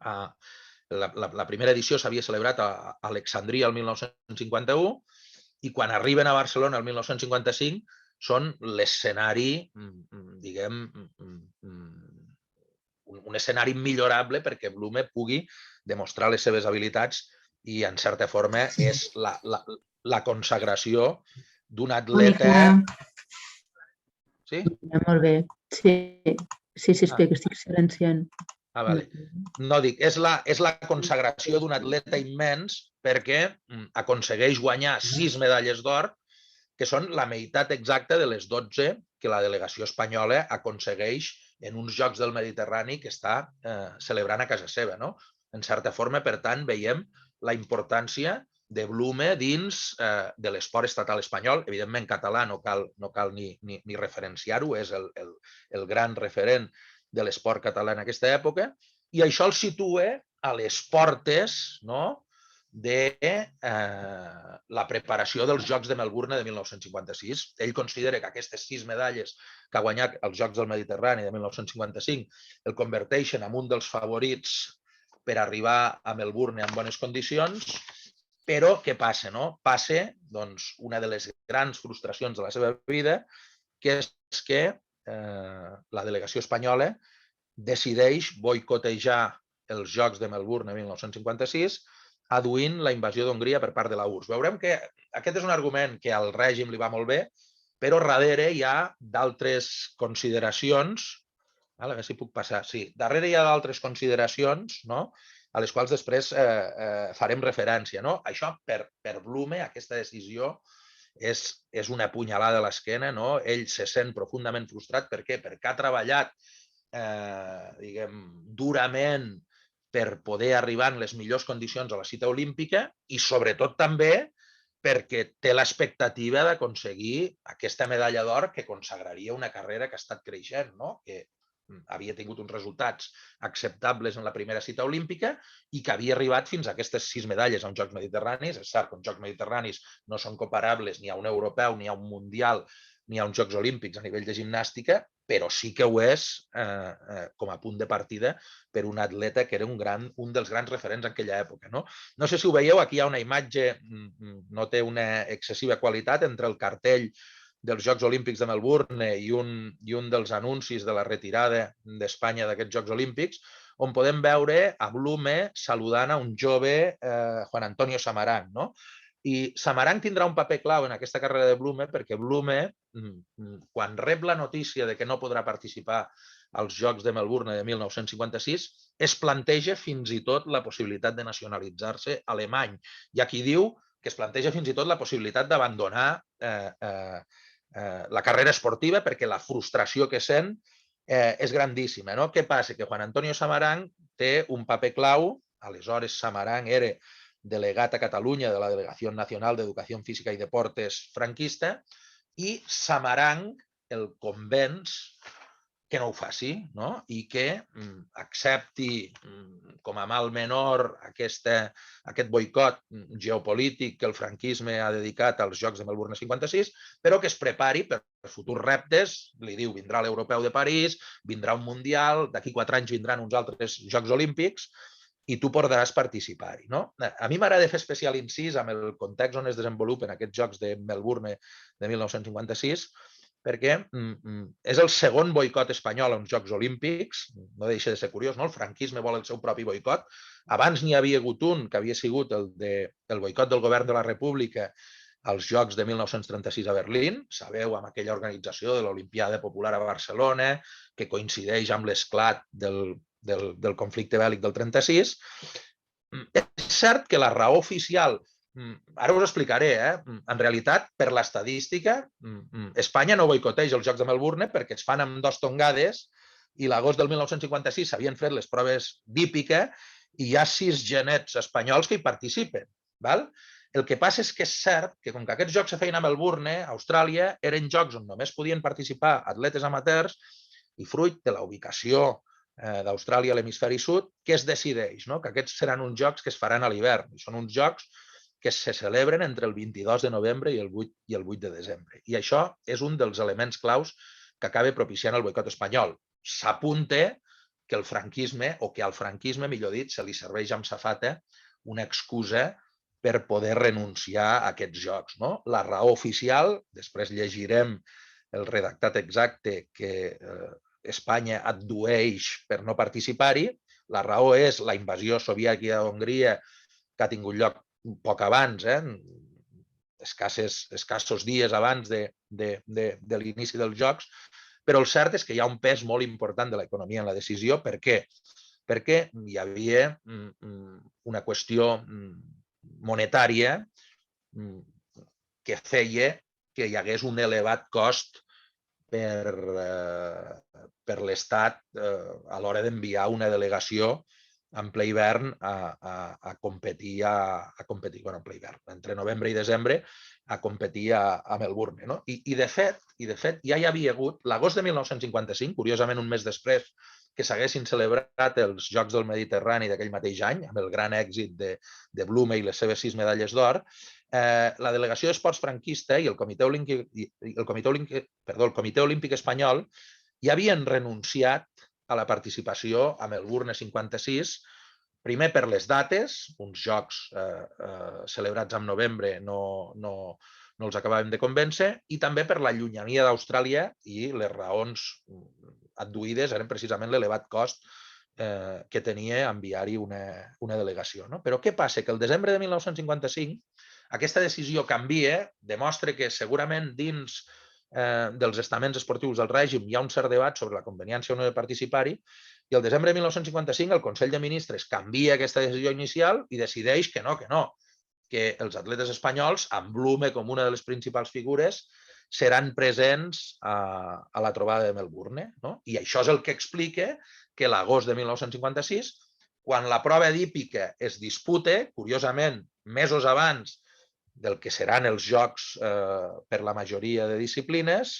S2: la primera edició s'havia celebrat a Alexandria el 1951 i quan arriben a Barcelona el 1955 són l'escenari, diguem, un escenari millorable perquè Blume pugui demostrar les seves habilitats i, en certa forma, és la consagració d'un atleta... Sí?
S4: Molt bé. Sí, explica, estic silenciant.
S2: Vale. No dic, és la consagració d'un atleta immens perquè aconsegueix guanyar 6 medalles d'or, que són la meitat exacta de les 12 que la delegació espanyola aconsegueix en uns Jocs del Mediterrani que està celebrant a casa seva. En certa forma, per tant, veiem la importància de Blume dins de l'esport estatal espanyol. Evidentment, català no cal ni referenciar-ho, és el gran referent de l'esport català en aquesta època, i això el situa a les portes de la preparació dels Jocs de Melbourne de 1956. Ell considera que aquestes 6 medalles que ha guanyat als Jocs del Mediterrani de 1955 el converteixen en un dels favorits per arribar a Melbourne en bones condicions, però què passa? Passa una de les grans frustracions de la seva vida, que és que la delegació espanyola decideix boicotejar els Jocs de Melbourne de 1956 aduint la invasió d'Hongria per part de la URSS. Veurem que aquest és un argument que al règim li va molt bé, però darrere hi ha d'altres consideracions, a veure si puc passar, sí, darrere hi ha d'altres consideracions a les quals després farem referència. Això, per Blume, aquesta decisió és una punyalada a l'esquena. Ell se sent profundament frustrat. Per què? Perquè ha treballat durament per poder arribar en les millors condicions a la cita olímpica i, sobretot, també perquè té l'expectativa d'aconseguir aquesta medalla d'or que consagraria una carrera que ha estat creixent, que havia tingut uns resultats acceptables en la primera cita olímpica i que havia arribat fins a aquestes 6 medalles a uns Jocs Mediterranis. És cert que uns Jocs Mediterranis no són comparables ni a un europeu, ni a un mundial, ni a uns Jocs Olímpics a nivell de gimnàstica, però sí que ho és com a punt de partida per un atleta que era un dels grans referents en aquella època. No sé si ho veieu, aquí hi ha una imatge, no té una excessiva qualitat, entre el cartell dels Jocs Olímpics de Melbourne i un dels anuncis de la retirada d'Espanya d'aquests Jocs Olímpics, on podem veure a Blume saludant a un jove Juan Antonio Samaranch. I Samaranch tindrà un paper clau en aquesta carrera de Blume perquè Blume, quan rep la notícia de que no podrà participar als Jocs de Melbourne de 1956, es planteja fins i tot la possibilitat de nacionalitzar-se alemany. Hi ha qui diu que es planteja fins i tot la possibilitat d'abandonar la carrera esportiva perquè la frustració que sent és grandíssima. Què passa? Que Juan Antonio Samaranch té un paper clau. Aleshores, Samaranch era delegat a Catalunya de la Delegació Nacional d'Educació Física i Deportes franquista, i Samaranch el convenç que no ho faci i que accepti com a mal menor aquest boicot geopolític que el franquisme ha dedicat als Jocs de Melbourne 56, però que es prepari per futurs reptes. Li diu, vindrà l'Europeu de París, vindrà un Mundial, d'aquí 4 anys vindran uns altres Jocs Olímpics, i tu podràs participar-hi. A mi m'agrada fer especial incís amb el context on es desenvolupen aquests Jocs de Melbourne de 1956, perquè és el segon boicot espanyol a uns Jocs Olímpics. No deixa de ser curiós, el franquisme vol el seu propi boicot. Abans n'hi havia hagut un, que havia sigut el boicot del govern de la República als Jocs de 1936 a Berlín. Sabeu, amb aquella organització de l'Olimpiada Popular a Barcelona, que coincideix amb l'esclat del conflicte bèl·lic del 36. És cert que la raó oficial, ara us explicaré, en realitat, per l'estadística, Espanya no boicoteja els Jocs de Melbourne perquè es fan amb 2 tongades i l'agost del 1956 s'havien fet les proves d'hípica i hi ha 6 genets espanyols que hi participen. El que passa és que és cert que com que aquests jocs se feien a Melbourne, a Austràlia, eren jocs on només podien participar atletes amateurs i fruit de la ubicació d'Austràlia a l'hemisferi sud, que es decideix que aquests seran uns jocs que es faran a l'hivern. I són uns jocs que se celebren entre el 22 de novembre i el 8 de desembre. I això és un dels elements claus que acaba propiciant el boicot espanyol. S'apunta que el franquisme, o que al franquisme, millor dit, se li serveix amb safata una excusa per poder renunciar a aquests jocs. La raó oficial, després llegirem el redactat exacte que Espanya addueix per no participar-hi, la raó és la invasió soviètica a Hongria, que ha tingut lloc poc abans, escassos dies abans de l'inici dels Jocs, però el cert és que hi ha un pes molt important de l'economia en la decisió. Per què? Perquè hi havia una qüestió monetària que feia que hi hagués un elevat cost per l'Estat a l'hora d'enviar una delegació en ple hivern a competir, en ple hivern, entre novembre i desembre, a competir a Melbourne. I de fet, ja hi havia hagut, l'agost de 1955, curiosament un mes després que s'haguessin celebrat els Jocs del Mediterrani d'aquell mateix any, amb el gran èxit de Blume i les seves 6 medalles d'or, la delegació d'esports franquista i el Comitè Olímpic Espanyol ja havien renunciat a la participació a Melbourne 56, primer per les dates, uns jocs celebrats en novembre no els acabàvem de convèncer, i també per la llunyania d'Austràlia, i les raons adduïdes eren precisament l'elevat cost que tenia enviar-hi una delegació. Però què passa? Que el desembre de 1955 aquesta decisió canvia, demostra que segurament dins dels estaments esportius del règim hi ha un cert debat sobre la conveniència o no de participar-hi, i el desembre de 1955 el Consell de Ministres canvia aquesta decisió inicial i decideix que no, que els atletes espanyols, amb Blume com una de les principals figures, seran presents a la trobada de Melbourne. I això és el que explica que l'agost de 1956, quan la prova d'hípica es disputa, curiosament, mesos abans del que seran els Jocs per la majoria de disciplines,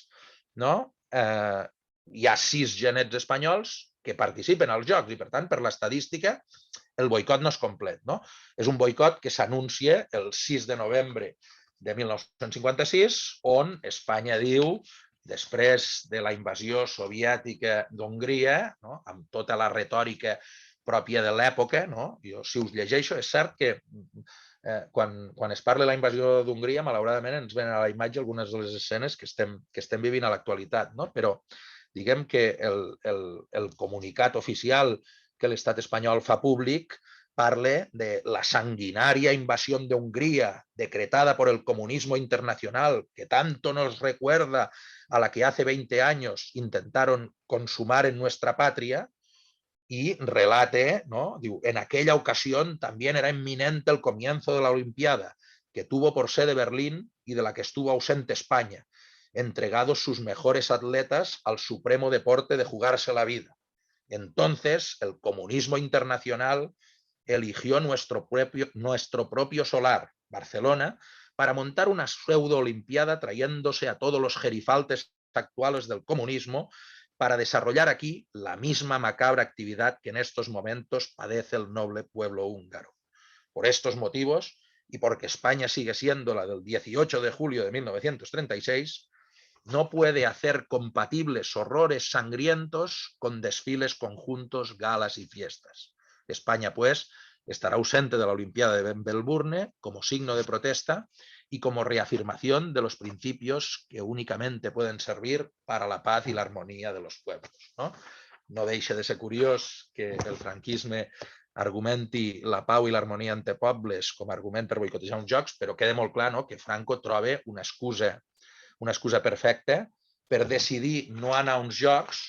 S2: hi ha 6 genets espanyols que participen als Jocs i, per tant, per l'estadística, el boicot no és complet. És un boicot que s'anuncia el 6 de novembre de 1956, on Espanya diu, després de la invasió soviètica d'Hongria, amb tota la retòrica pròpia de l'època, jo si us llegeixo, és cert que quan es parla de la invasió d'Hongria, malauradament ens venen a la imatge algunes de les escenes que estem vivint a l'actualitat, però diguem que el comunicat oficial que l'estat espanyol fa públic parla de la sanguinaria invasión de Hungría decretada por el comunismo internacional que tanto nos recuerda a la que hace 20 años intentaron consumar en nuestra patria. Y relate, diu, en aquella ocasión también era inminente el comienzo de la Olimpiada, que tuvo por sede Berlín y de la que estuvo ausente España, entregados sus mejores atletas al supremo deporte de jugarse la vida. Entonces, el comunismo internacional eligió nuestro propio solar, Barcelona, para montar una pseudo-olimpiada trayéndose a todos los gerifaltes actuales del comunismo para desarrollar aquí la misma macabra actividad que en estos momentos padece el noble pueblo húngaro. Por estos motivos, y porque España sigue siendo la del 18 de julio de 1936, no puede hacer compatibles horrores sangrientos con desfiles conjuntos, galas y fiestas. España, pues, estará ausente de la Olimpiada de Melbourne como signo de protesta y como reafirmación de los principios que únicamente pueden servir para la paz y la armonía de los pueblos. No deixa de ser curiós que el franquisme argumenti la pau i l'harmonia entre pobles com a argument per boicotejar uns jocs, però queda molt clar que Franco troba una excusa perfecta per decidir no anar a uns jocs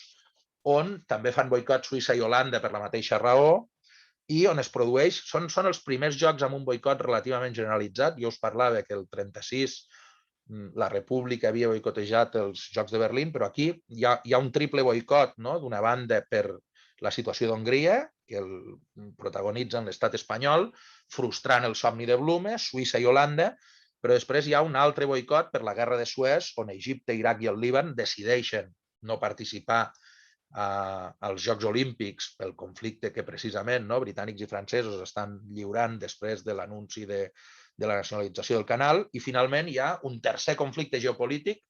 S2: on també fan boicot Suïssa i Holanda per la mateixa raó, i on es produeix, són els primers jocs amb un boicot relativament generalitzat. Jo us parlava que el 36 la República havia boicotejat els Jocs de Berlín, però aquí hi ha un triple boicot, d'una banda per la situació d'Hongria, protagonitzen l'estat espanyol, frustrant el somni de Blume, Suïssa i Holanda, però després hi ha un altre boicot per la guerra de Suez, on Egipte, Iraq i el Líban decideixen no participar als Jocs Olímpics pel conflicte que precisament britànics i francesos estan lliurant després de l'anunci de la nacionalització del canal, i finalment hi ha un tercer conflicte geopolític,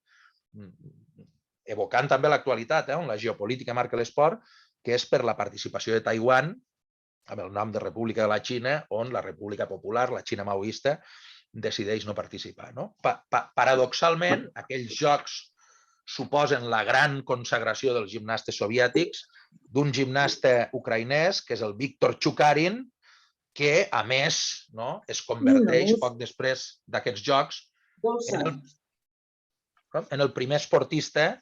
S2: evocant també l'actualitat, on la geopolítica marca l'esport, que és per la participació de Taiwan, amb el nom de República de la Xina, on la República Popular, la Xina maoista, decideix no participar. Paradoxalment, aquells jocs suposen la gran consagració dels gimnastes soviètics, d'un gimnasta ucraïnès, que és el Víctor Chukarin, que, a més, es converteix poc després d'aquests jocs en el primer esportista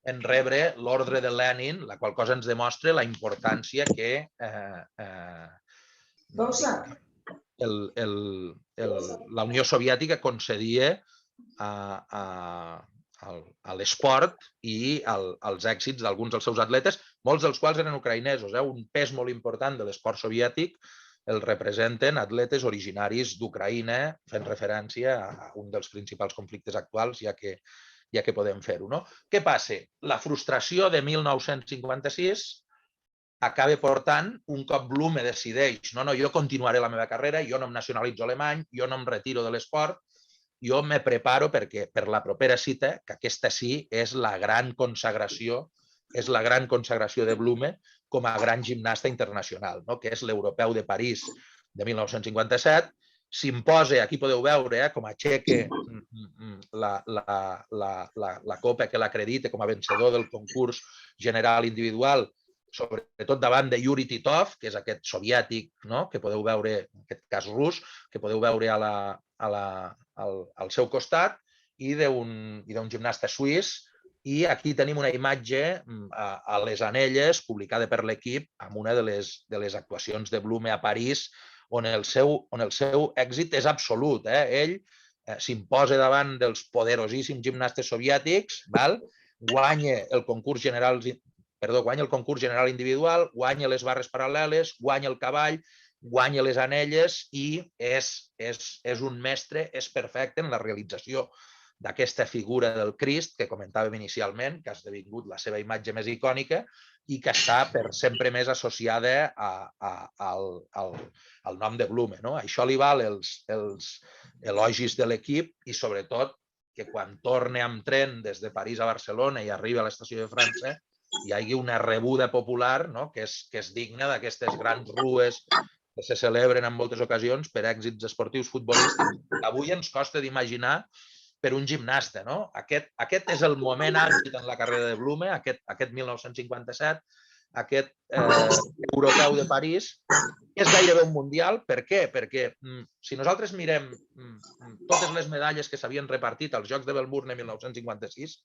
S2: en rebre l'ordre de Lenin, la qual cosa ens demostra la importància que la Unió Soviètica concedia a l'esport i als èxits d'alguns dels seus atletes, molts dels quals eren ucraïnesos. Un pes molt important de l'esport soviètic el representen atletes originaris d'Ucraïna, fent referència a un dels principals conflictes actuals, ja que podem fer-ho. Què passa? La frustració de 1956 acaba portant, un cop Blume decideix no, jo continuaré la meva carrera, jo no em nacionalitzo alemany, jo no em retiro de l'esport, jo me preparo perquè per la propera cita, que aquesta sí és la gran consagració de Blume com a gran gimnasta internacional, que és l'Europeu de París de 1957. S'imposa, aquí podeu veure, com aixeca la copa que l'acredita com a vencedor del concurs general individual, sobretot davant de Yuri Titov, que és aquest soviètic, que podeu veure, en aquest cas rus, que podeu veure al seu costat, i d'un gimnasta suís. I aquí tenim una imatge a les Anelles, publicada per l'equip, amb una de les actuacions de Blume a París, on el seu èxit és absolut. Ell s'imposa davant dels poderosíssims gimnastes soviètics, guanya el concurs general individual, guanya les barres paral·leles, guanya el cavall, guanya les anelles i és un mestre, és perfecte en la realització d'aquesta figura del Crist que comentàvem inicialment, que ha esdevingut la seva imatge més icònica i que està per sempre més associada al nom de Blume. Això li val els elogis de l'equip i, sobretot, que quan torna amb tren des de París a Barcelona i arriba a l'estació de França hi hagi una rebuda popular que és digna d'aquestes grans rues que se celebren en moltes ocasions per èxits esportius futbolístics que avui ens costa d'imaginar per un gimnasta. Aquest és el moment àlgid en la carrera de Blume, aquest 1957, aquest Europeu de París, és gairebé un mundial. Per què? Perquè si nosaltres mirem totes les medalles que s'havien repartit als Jocs de Melbourne en 1956,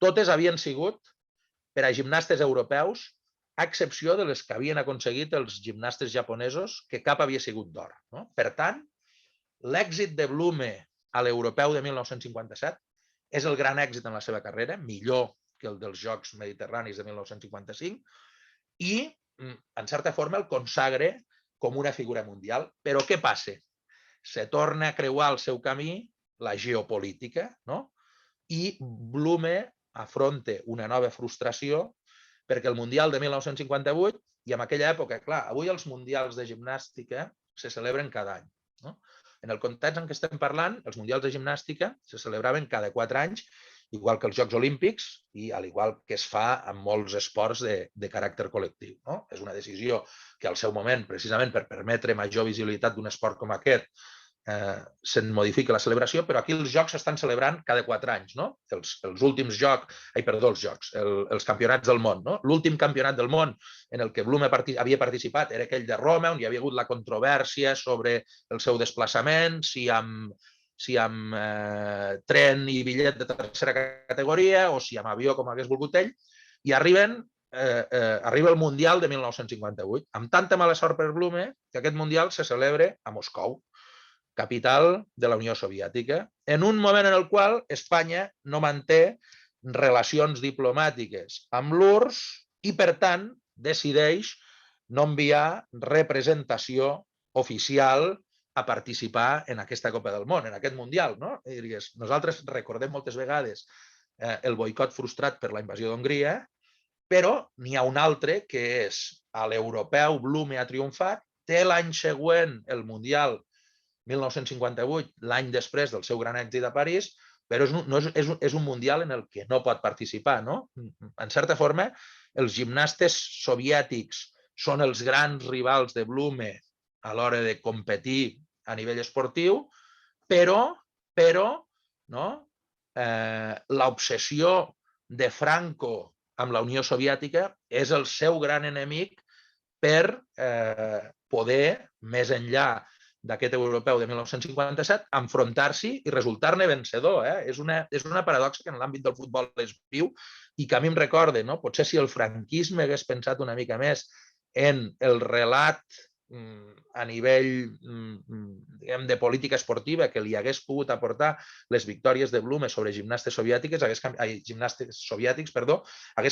S2: totes havien sigut per a gimnastes europeus, a excepció de les que havien aconseguit els gimnastes japonesos, que cap havia sigut d'or. Per tant, l'èxit de Blume a l'Europeu de 1957 és el gran èxit en la seva carrera, millor que el dels Jocs Mediterranis de 1955, i, en certa forma, el consagra com una figura mundial. Però què passa? Se torna a creuar el seu camí la geopolítica, i Blume afronta una nova frustració perquè el Mundial de 1958, i en aquella època, clar, avui els Mundials de gimnàstica se celebren cada any. En el context en què estem parlant, els Mundials de gimnàstica se celebraven cada 4 anys, igual que els Jocs Olímpics i al igual que es fa en molts esports de caràcter col·lectiu. És una decisió que al seu moment, precisament per permetre major visibilitat d'un esport com aquest, se'n modifica la celebració, però aquí els Jocs s'estan celebrant cada 4 anys. Els últims Jocs, els campionats del món. L'últim campionat del món en el que Blume havia participat era aquell de Roma, on hi havia hagut la controvèrsia sobre el seu desplaçament, si amb tren i bitllet de tercera categoria o si amb avió, com hagués volgut ell, i arriba el Mundial de 1958, amb tanta mala sort per Blume que aquest Mundial se celebra a Moscou, capital de la Unió Soviètica, en un moment en el qual Espanya no manté relacions diplomàtiques amb l'URSS i, per tant, decideix no enviar representació oficial a participar en aquesta Copa del Món, en aquest Mundial. Nosaltres recordem moltes vegades el boicot frustrat per la invasió d'Hongria, però n'hi ha un altre que és a l'europeu Blume ha triomfat, té l'any següent el Mundial 1958, l'any després del seu gran èxit a París, però és un Mundial en el que no pot participar. En certa forma, els gimnastes soviètics són els grans rivals de Blume a l'hora de competir a nivell esportiu, però l'obsessió de Franco amb la Unió Soviètica és el seu gran enemic per poder, més enllà d'aquest europeu de 1957, enfrontar-s'hi i resultar-ne vencedor. És una paradoxa que en l'àmbit del futbol es viu i que a mi em recorda, potser si el franquisme hagués pensat una mica més en el relat a nivell de política esportiva que li hagués pogut aportar les victòries de Blume sobre gimnastes soviètics, hagués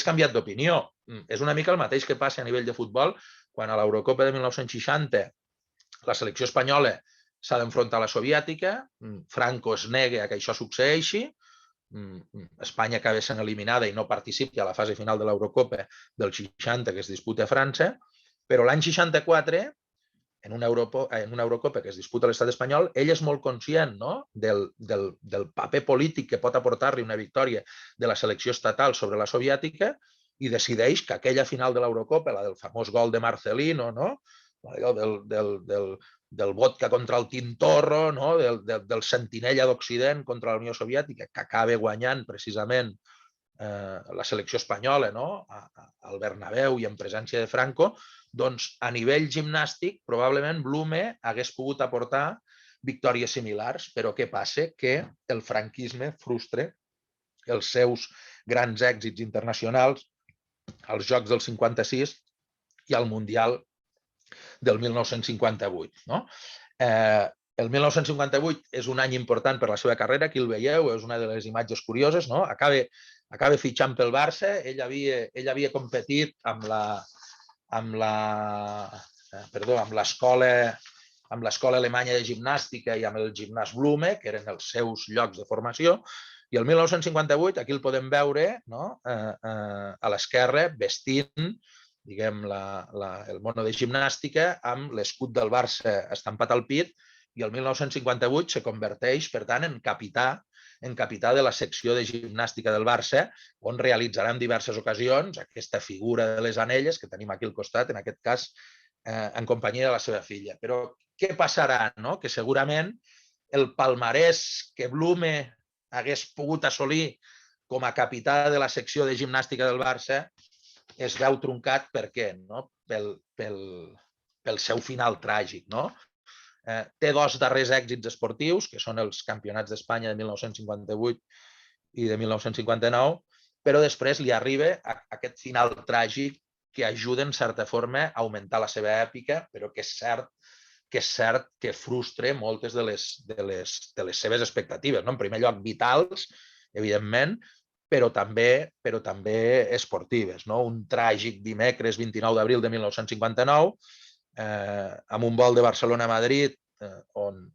S2: canviat d'opinió. És una mica el mateix que passa a nivell de futbol quan a l'Eurocopa de 1960 la selecció espanyola s'ha d'enfrontar a la soviètica, Franco es nega que això succeeixi, Espanya acaba sent eliminada i no participa a la fase final de l'Eurocopa del 60 que es disputa a França, però l'any 64, en una Eurocopa que es disputa a l'estat espanyol, ell és molt conscient del paper polític que pot aportar-li una victòria de la selecció estatal sobre la soviètica i decideix que aquella final de l'Eurocopa, la del famós gol de Marcelino, del vodka contra el Tintorro, del sentinella d'Occident contra la Unió Soviètica, que acaba guanyant precisament la selecció espanyola al Bernabéu i en presència de Franco, doncs a nivell gimnàstic probablement Blume hagués pogut aportar victòries similars, però què passa? Que el franquisme frustra els seus grans èxits internacionals als Jocs del 56 i al Mundial del 1958. El 1958 és un any important per la seva carrera, aquí el veieu, és una de les imatges curioses, acaba fitxant pel Barça, ell havia competit amb l'escola alemanya de gimnàstica i amb el gimnàs Blume, que eren els seus llocs de formació, i el 1958, aquí el podem veure a l'esquerra, vestint el mono de gimnàstica amb l'escut del Barça estampat al pit, i el 1958 se converteix, per tant, en capità de la secció de gimnàstica del Barça, on realitzarà en diverses ocasions aquesta figura de les anelles que tenim aquí al costat, en aquest cas en companyia de la seva filla. Però què passarà? Que segurament el palmarès que Blume hagués pogut assolir com a capità de la secció de gimnàstica del Barça es veu truncat per què? Pel seu final tràgic. Té dos darrers èxits esportius, que són els campionats d'Espanya de 1958 i de 1959, però després li arriba aquest final tràgic que ajuda, en certa forma, a augmentar la seva èpica, però que és cert que frustra moltes de les seves expectatives. En primer lloc, vitals, evidentment, però també esportives. Un tràgic dimecres 29 d'abril de 1959, amb un vol de Barcelona a Madrid, on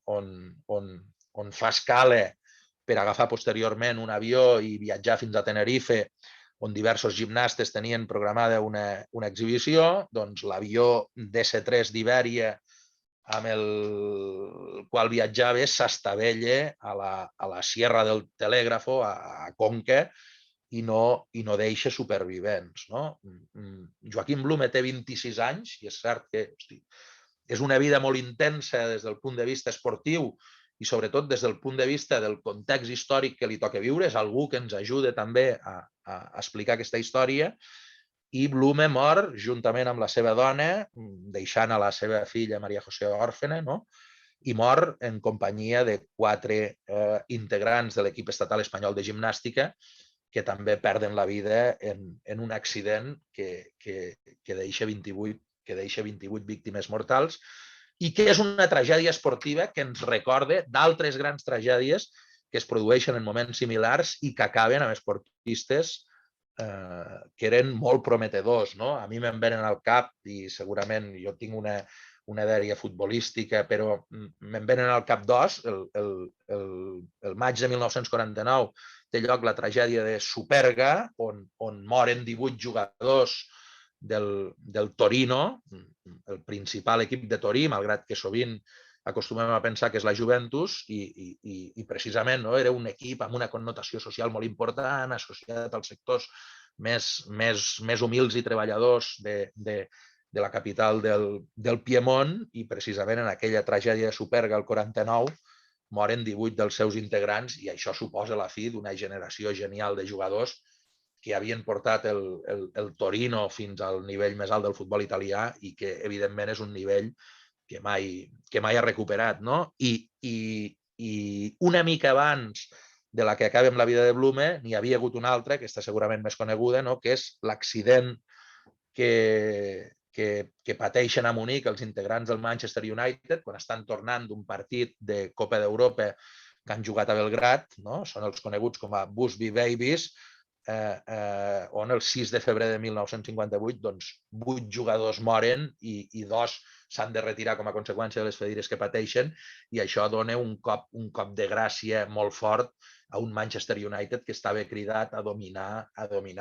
S2: fa escala per agafar posteriorment un avió i viatjar fins a Tenerife, on diversos gimnastes tenien programada una exhibició, doncs l'avió DC-3 d'Ibèria amb el qual viatjava s'estavella a la Sierra del Telègrafo, a Conca, i no deixa supervivents. Joaquim Blume té 26 anys i és cert que és una vida molt intensa des del punt de vista esportiu i sobretot des del punt de vista del context històric que li toca viure. És algú que ens ajuda també a explicar aquesta història. I Blume mor juntament amb la seva dona, deixant a la seva filla Maria José òrfena, i mor en companyia de 4 integrants de l'equip estatal espanyol de gimnàstica que també perden la vida en un accident que deixa 28 víctimes mortals i que és una tragèdia esportiva que ens recorda d'altres grans tragèdies que es produeixen en moments similars i que acaben amb esportistes que eren molt prometedors. A mi me'n venen al cap, i segurament jo tinc una dèria futbolística, però me'n venen al cap dos. El maig de 1949 té lloc la tragèdia de Superga, on moren 18 jugadors del Torino, el principal equip de Torí, malgrat que sovint acostumem a pensar que és la Juventus, i precisament era un equip amb una connotació social molt important, associat als sectors més humils i treballadors de la capital del Piemont, i precisament en aquella tragèdia de Superga, el 49, moren 18 dels seus integrants, i això suposa la fi d'una generació genial de jugadors que havien portat el Torino fins al nivell més alt del futbol italià i que, evidentment, és un nivell que mai ha recuperat. I una mica abans de la que acabem la vida de Blume, n'hi havia hagut una altra, que està segurament més coneguda, que és l'accident que pateixen a Munic els integrants del Manchester United quan estan tornant d'un partit de Copa d'Europa que han jugat a Belgrat, són els coneguts com a Busby Babies, on el 6 de febrer de 1958 8 jugadors moren i 2 s'han de retirar com a conseqüència de les ferides que pateixen, i això dona un cop de gràcia molt fort a un Manchester United que estava cridat a dominar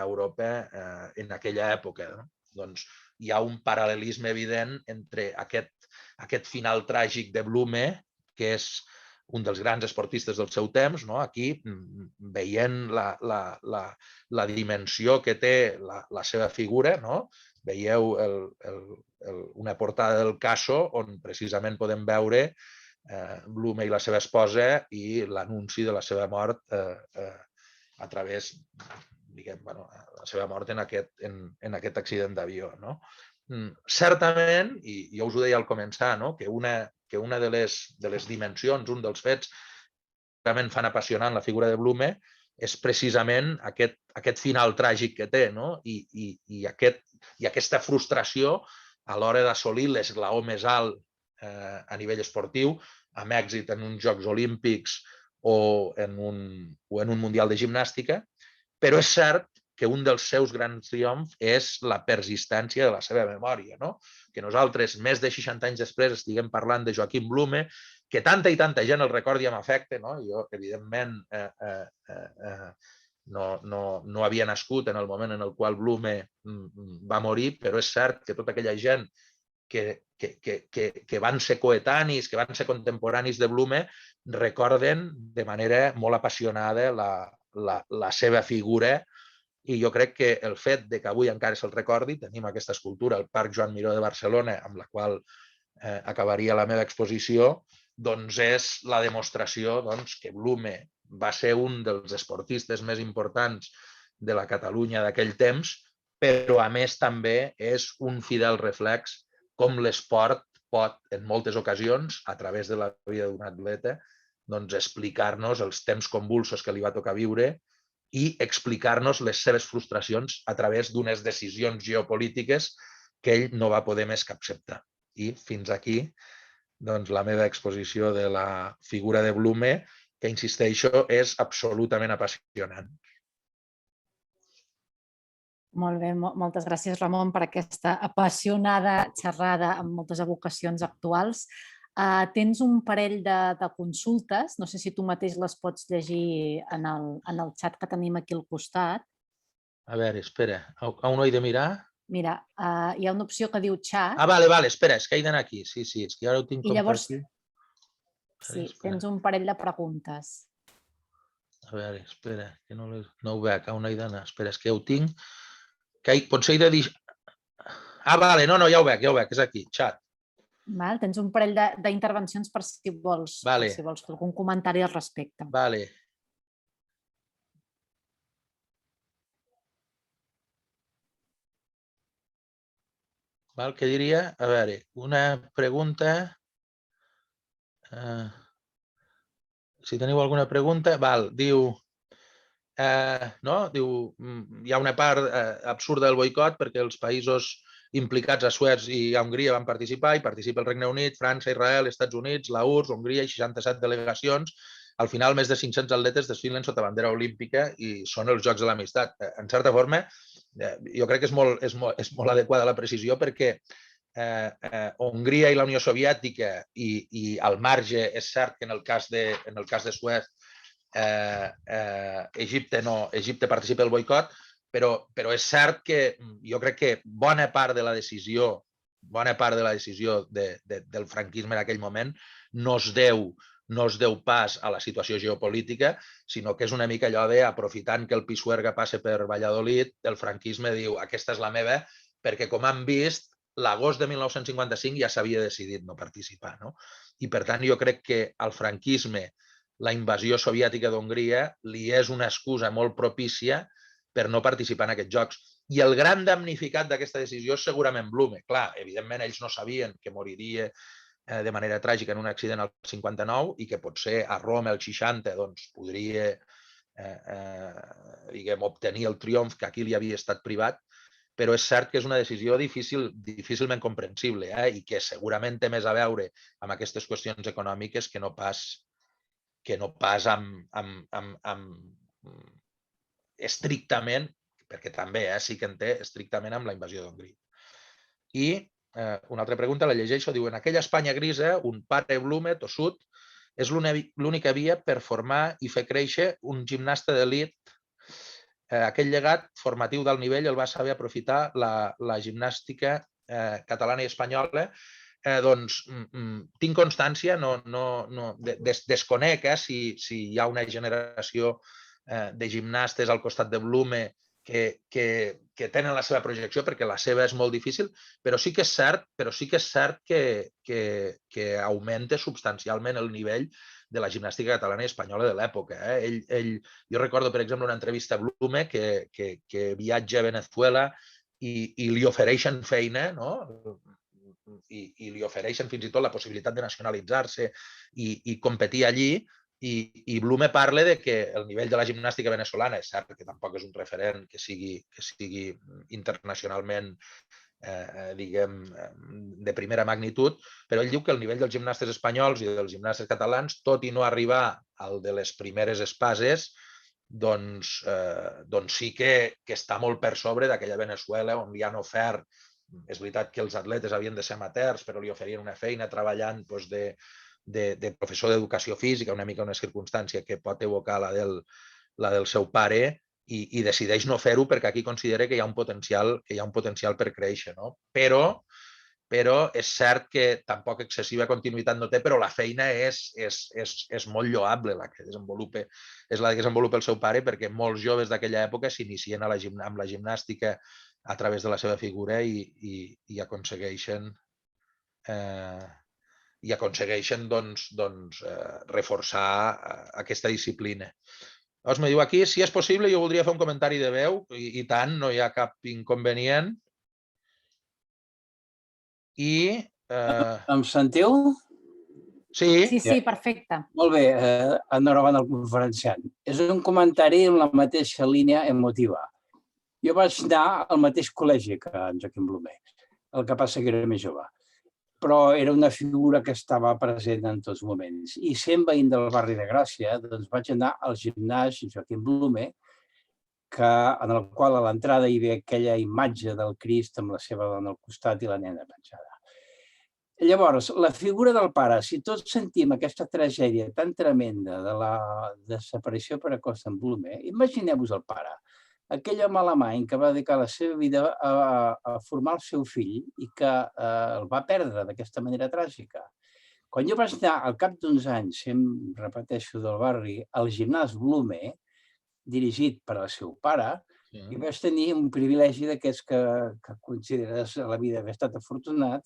S2: Europa en aquella època. Doncs hi ha un paral·lelisme evident entre aquest final tràgic de Blume, que és un dels grans esportistes del seu temps, aquí veient la dimensió que té la seva figura. Veieu una portada del Caso on precisament podem veure Blume i la seva esposa i l'anunci de la seva mort a través, la seva mort en aquest accident d'avió. Certament, i jo us ho deia al començar, que una de les dimensions, un dels fets que realment fan apassionant la figura de Blume és precisament aquest final tràgic que té i aquesta frustració a l'hora d'assolir l'esglaó més alt a nivell esportiu, amb èxit en uns Jocs Olímpics o en un Mundial de Gimnàstica, però és cert que un dels seus grans triomfs és la persistència de la seva memòria. Que nosaltres, més de 60 anys després, estiguem parlant de Joaquim Blume, que tanta i tanta gent el recordi amb afecte. Jo, evidentment, no havia nascut en el moment en el qual Blume va morir, però és cert que tota aquella gent que van ser coetanis, que van ser contemporanis de Blume, recorden de manera molt apassionada la seva figura, i jo crec que el fet que avui encara se'l recordi, tenim aquesta escultura al Parc Joan Miró de Barcelona, amb la qual acabaria la meva exposició, doncs és la demostració que Blume va ser un dels esportistes més importants de la Catalunya d'aquell temps, però a més també és un fidel reflex com l'esport pot, en moltes ocasions, a través de la vida d'un atleta, explicar-nos els temps convulsos que li va tocar viure i explicar-nos les seves frustracions a través d'unes decisions geopolítiques que ell no va poder més que acceptar. I fins aquí la meva exposició de la figura de Blume, que, insisteixo, és absolutament apassionant.
S1: Molt bé, moltes gràcies, Ramon, per aquesta apassionada xerrada amb moltes evocacions actuals. Tens un parell de consultes, no sé si tu mateix les pots llegir en el xat que tenim aquí al costat.
S2: A veure, espera, on ho he de mirar?
S1: Mira, hi ha una opció que diu xat.
S2: Vale, espera, és que he d'anar aquí. Sí, és que ara ho tinc compartit.
S1: Sí, tens un parell de preguntes.
S2: A veure, espera, que no ho veig, on he d'anar? Espera, és que ho tinc. Potser he de dir... Vale, no, ja ho veig, és aquí, xat.
S1: Tens un parell d'intervencions per si vols fer algun comentari al respecte.
S2: Vale. Què diria? A veure, una pregunta... Si teniu alguna pregunta, diu... Hi ha una part absurda del boicot perquè els països implicats a Suez i a Hongria van participar, i participa el Regne Unit, França, Israel, Estats Units, la URSS, Hongria i 67 delegacions. al final més de 500 atletes desfilen sota bandera olímpica i són els Jocs de l'Amistat. En certa forma, jo crec que és molt adequada la precisió perquè Hongria i la Unió Soviètica i al marge, és cert que en el cas de Suez Egipte participa al boicot, però és cert que jo crec que bona part de la decisió del franquisme en aquell moment no es deu pas a la situació geopolítica, sinó que és una mica allò de, aprofitant que el Pisuerga passa per Valladolid, el franquisme diu aquesta és la meva, perquè com han vist, l'agost de 1955 ja s'havia decidit no participar. No? I per tant jo crec que al franquisme la invasió soviètica d'Hongria li és una excusa molt propícia per no participar en aquests jocs. I el gran damnificat d'aquesta decisió és segurament Blume. Clar, evidentment ells no sabien que moriria de manera tràgica en un accident al 59 i que potser a Roma el 60 doncs, podria obtenir el triomf que aquí li havia estat privat, però és cert que és una decisió difícilment comprensible i que segurament té més a veure amb aquestes qüestions econòmiques que no pas amb estrictament, perquè també sí que en té estrictament amb la invasió d'Hongria. I una altra pregunta, la llegeixo, diu: en aquella Espanya grisa, un pare Blume, tossut, és l'única via per formar i fer créixer un gimnasta d'elit. Aquest llegat formatiu d'alt nivell el va saber aprofitar la gimnàstica catalana i espanyola. Doncs tinc constància, desconec si hi ha una generació de gimnastes al costat de Blume que tenen la seva projecció, perquè la seva és molt difícil, però sí que és cert que augmenta substancialment el nivell de la gimnàstica catalana i espanyola de l'època. Jo recordo, per exemple, una entrevista a Blume que viatja a Venezuela i li ofereixen feina, no? I li ofereixen fins i tot la possibilitat de nacionalitzar-se i competir allí, i Blume parla de que el nivell de la gimnàstica venezolana, és cert que tampoc és un referent que sigui internacionalment diguem, de primera magnitud, però ell diu que el nivell dels gimnastes espanyols i dels gimnastes catalans, tot i no arribar al de les primeres espases, doncs sí que està molt per sobre d'aquella Venezuela on li han ofert. És veritat que els atletes havien de ser amateurs, però li oferien una feina treballant de professor d'educació física, una mica una circumstància que pot evocar la del seu pare, i decideix no fer-ho perquè aquí considera que hi ha un potencial per créixer. No? Però és cert que tampoc excessiva continuïtat no té, però la feina és molt lloable la que desenvolupa el seu pare, perquè molts joves d'aquella època s'inicien amb la gimnàstica a través de la seva figura i aconsegueixen reforçar aquesta disciplina. Llavors me diu aquí, si és possible, jo voldria fer un comentari de veu, i tant, no hi ha cap inconvenient.
S5: Em sentiu?
S2: Sí.
S1: Sí, perfecte.
S5: Molt bé, enhorabona al conferenciant. És un comentari en la mateixa línia emotiva. Jo vaig anar al mateix col·legi que en Joaquim Blume, el que passa que era més jove. Però era una figura que estava present en tots moments. I sent veïn del barri de Gràcia, doncs vaig anar al gimnàs Joaquim Blume, en el qual a l'entrada hi havia aquella imatge del Crist amb la seva dona al costat i la nena penjada. Llavors, la figura del pare, si tots sentim aquesta tragèdia tan tremenda de la desaparició precoç d'en Blume, imagineu-vos el pare, aquell home alemany que va dedicar la seva vida a formar el seu fill i que el va perdre d'aquesta manera tràgica. Quan jo vaig anar al cap d'uns anys, repeteixo, del barri, al gimnàs Blume, dirigit per al seu pare, i vaig tenir un privilegi d'aquests que consideres a la vida haver estat afortunat,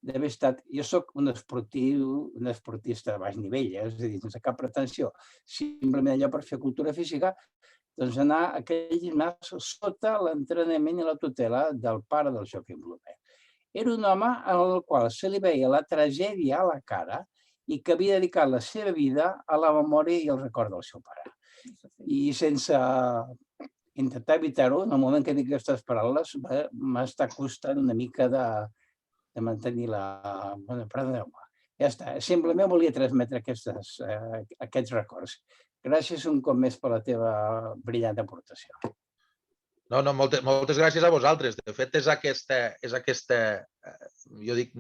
S5: d'haver estat... Jo soc un esportista de baix nivell, és a dir, sense cap pretensió, simplement allò per fer cultura física, doncs anar a aquell gimnàs sota l'entrenament i la tutela del pare del Joaquim Blume. Era un home al qual se li veia la tragèdia a la cara i que havia dedicat la seva vida a la memòria i al record del seu pare. I sense intentar evitar-ho, en el moment que dic aquestes paraules, m'està costant una mica de mantenir la... Perdoneu-me. Ja està. Simplement volia transmetre aquests records. Gràcies un cop més per la teva brillant aportació.
S2: No, moltes gràcies a vosaltres. De fet, és aquesta, jo dic,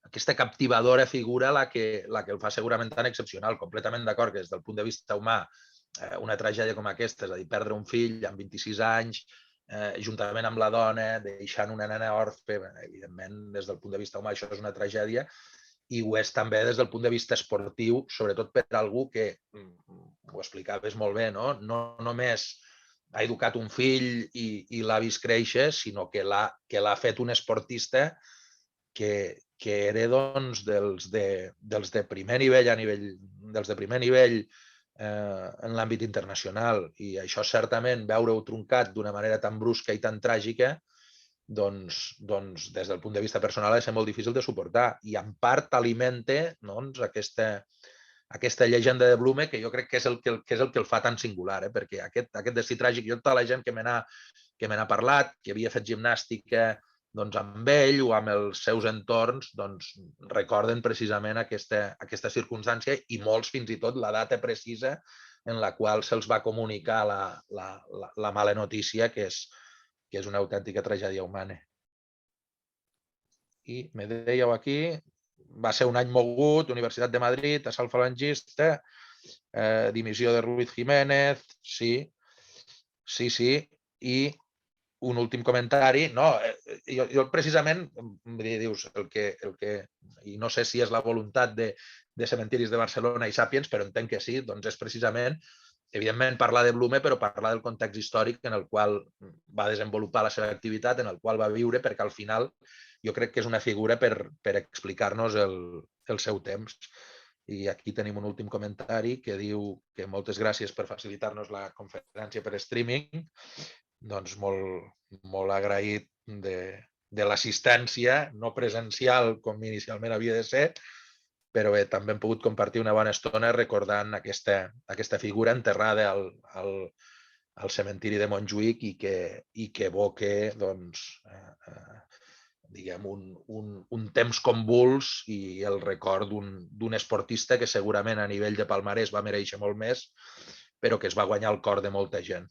S2: aquesta captivadora figura la que el fa segurament tan excepcional. Completament d'acord que des del punt de vista humà una tragèdia com aquesta, és a dir, perdre un fill amb 26 anys, juntament amb la dona, deixant una nena orfe, evidentment, des del punt de vista humà això és una tragèdia, i ho és també des del punt de vista esportiu, sobretot per algú que, ho explicaves molt bé, no només ha educat un fill i l'ha vist créixer, sinó que l'ha fet un esportista que era doncs, dels de primer nivell en l'àmbit internacional. I això certament, veure-ho truncat d'una manera tan brusca i tan tràgica, doncs des del punt de vista personal ha de ser molt difícil de suportar. I en part alimenta aquesta llegenda de Blume, que jo crec que és el que el fa tan singular, perquè aquest destí tràgic, jo tota la gent que me n'ha parlat, que havia fet gimnàstica amb ell o amb els seus entorns, recorden precisament aquesta circumstància i molts fins i tot la data precisa en la qual se'ls va comunicar la mala notícia, que és una autèntica tragèdia humana. I me dèieu aquí, va ser un any mogut, Universitat de Madrid, assalt falangista, dimissió de Ruiz Jiménez, sí, i un últim comentari. No, jo precisament, dius, i no sé si és la voluntat de Cementiris de Barcelona i Sàpiens, però entenc que sí, doncs és precisament, evidentment, parlar de Blume, però parlar del context històric en el qual va desenvolupar la seva activitat, en el qual va viure, perquè al final jo crec que és una figura per explicar-nos el seu temps. I aquí tenim un últim comentari que diu que moltes gràcies per facilitar-nos la conferència per streaming. Doncs molt agraït de l'assistència, no presencial com inicialment havia de ser, però bé, també hem pogut compartir una bona estona recordant aquesta figura enterrada al cementiri de Montjuïc i que evoca diguem, un temps convuls i el record d'un esportista que segurament a nivell de palmarès va mereixer molt més, però que es va guanyar el cor de molta gent.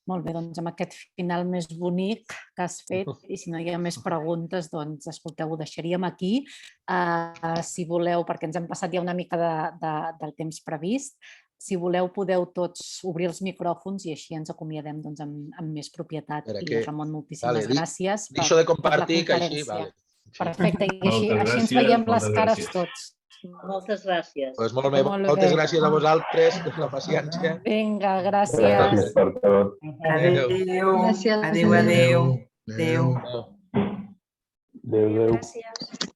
S1: Molt bé, doncs amb aquest final més bonic que has fet, i si no hi ha més preguntes, doncs escolteu, ho deixaríem aquí. Si voleu, perquè ens hem passat ja una mica del temps previst, si voleu podeu tots obrir els micròfons i així ens acomiadem amb més propietat. I Ramon, moltíssimes gràcies.
S2: Deixo de compartir, que així...
S1: Perfecte, i així ens veiem les cares tots.
S6: Moltes gràcies.
S2: Molt bé, moltes gràcies a vosaltres per la paciència.
S1: Vinga, gràcies.
S7: Gràcies per tot.
S6: Adéu.
S1: Gràcies.
S6: Adéu, adéu.
S7: Adéu.
S1: Gràcies.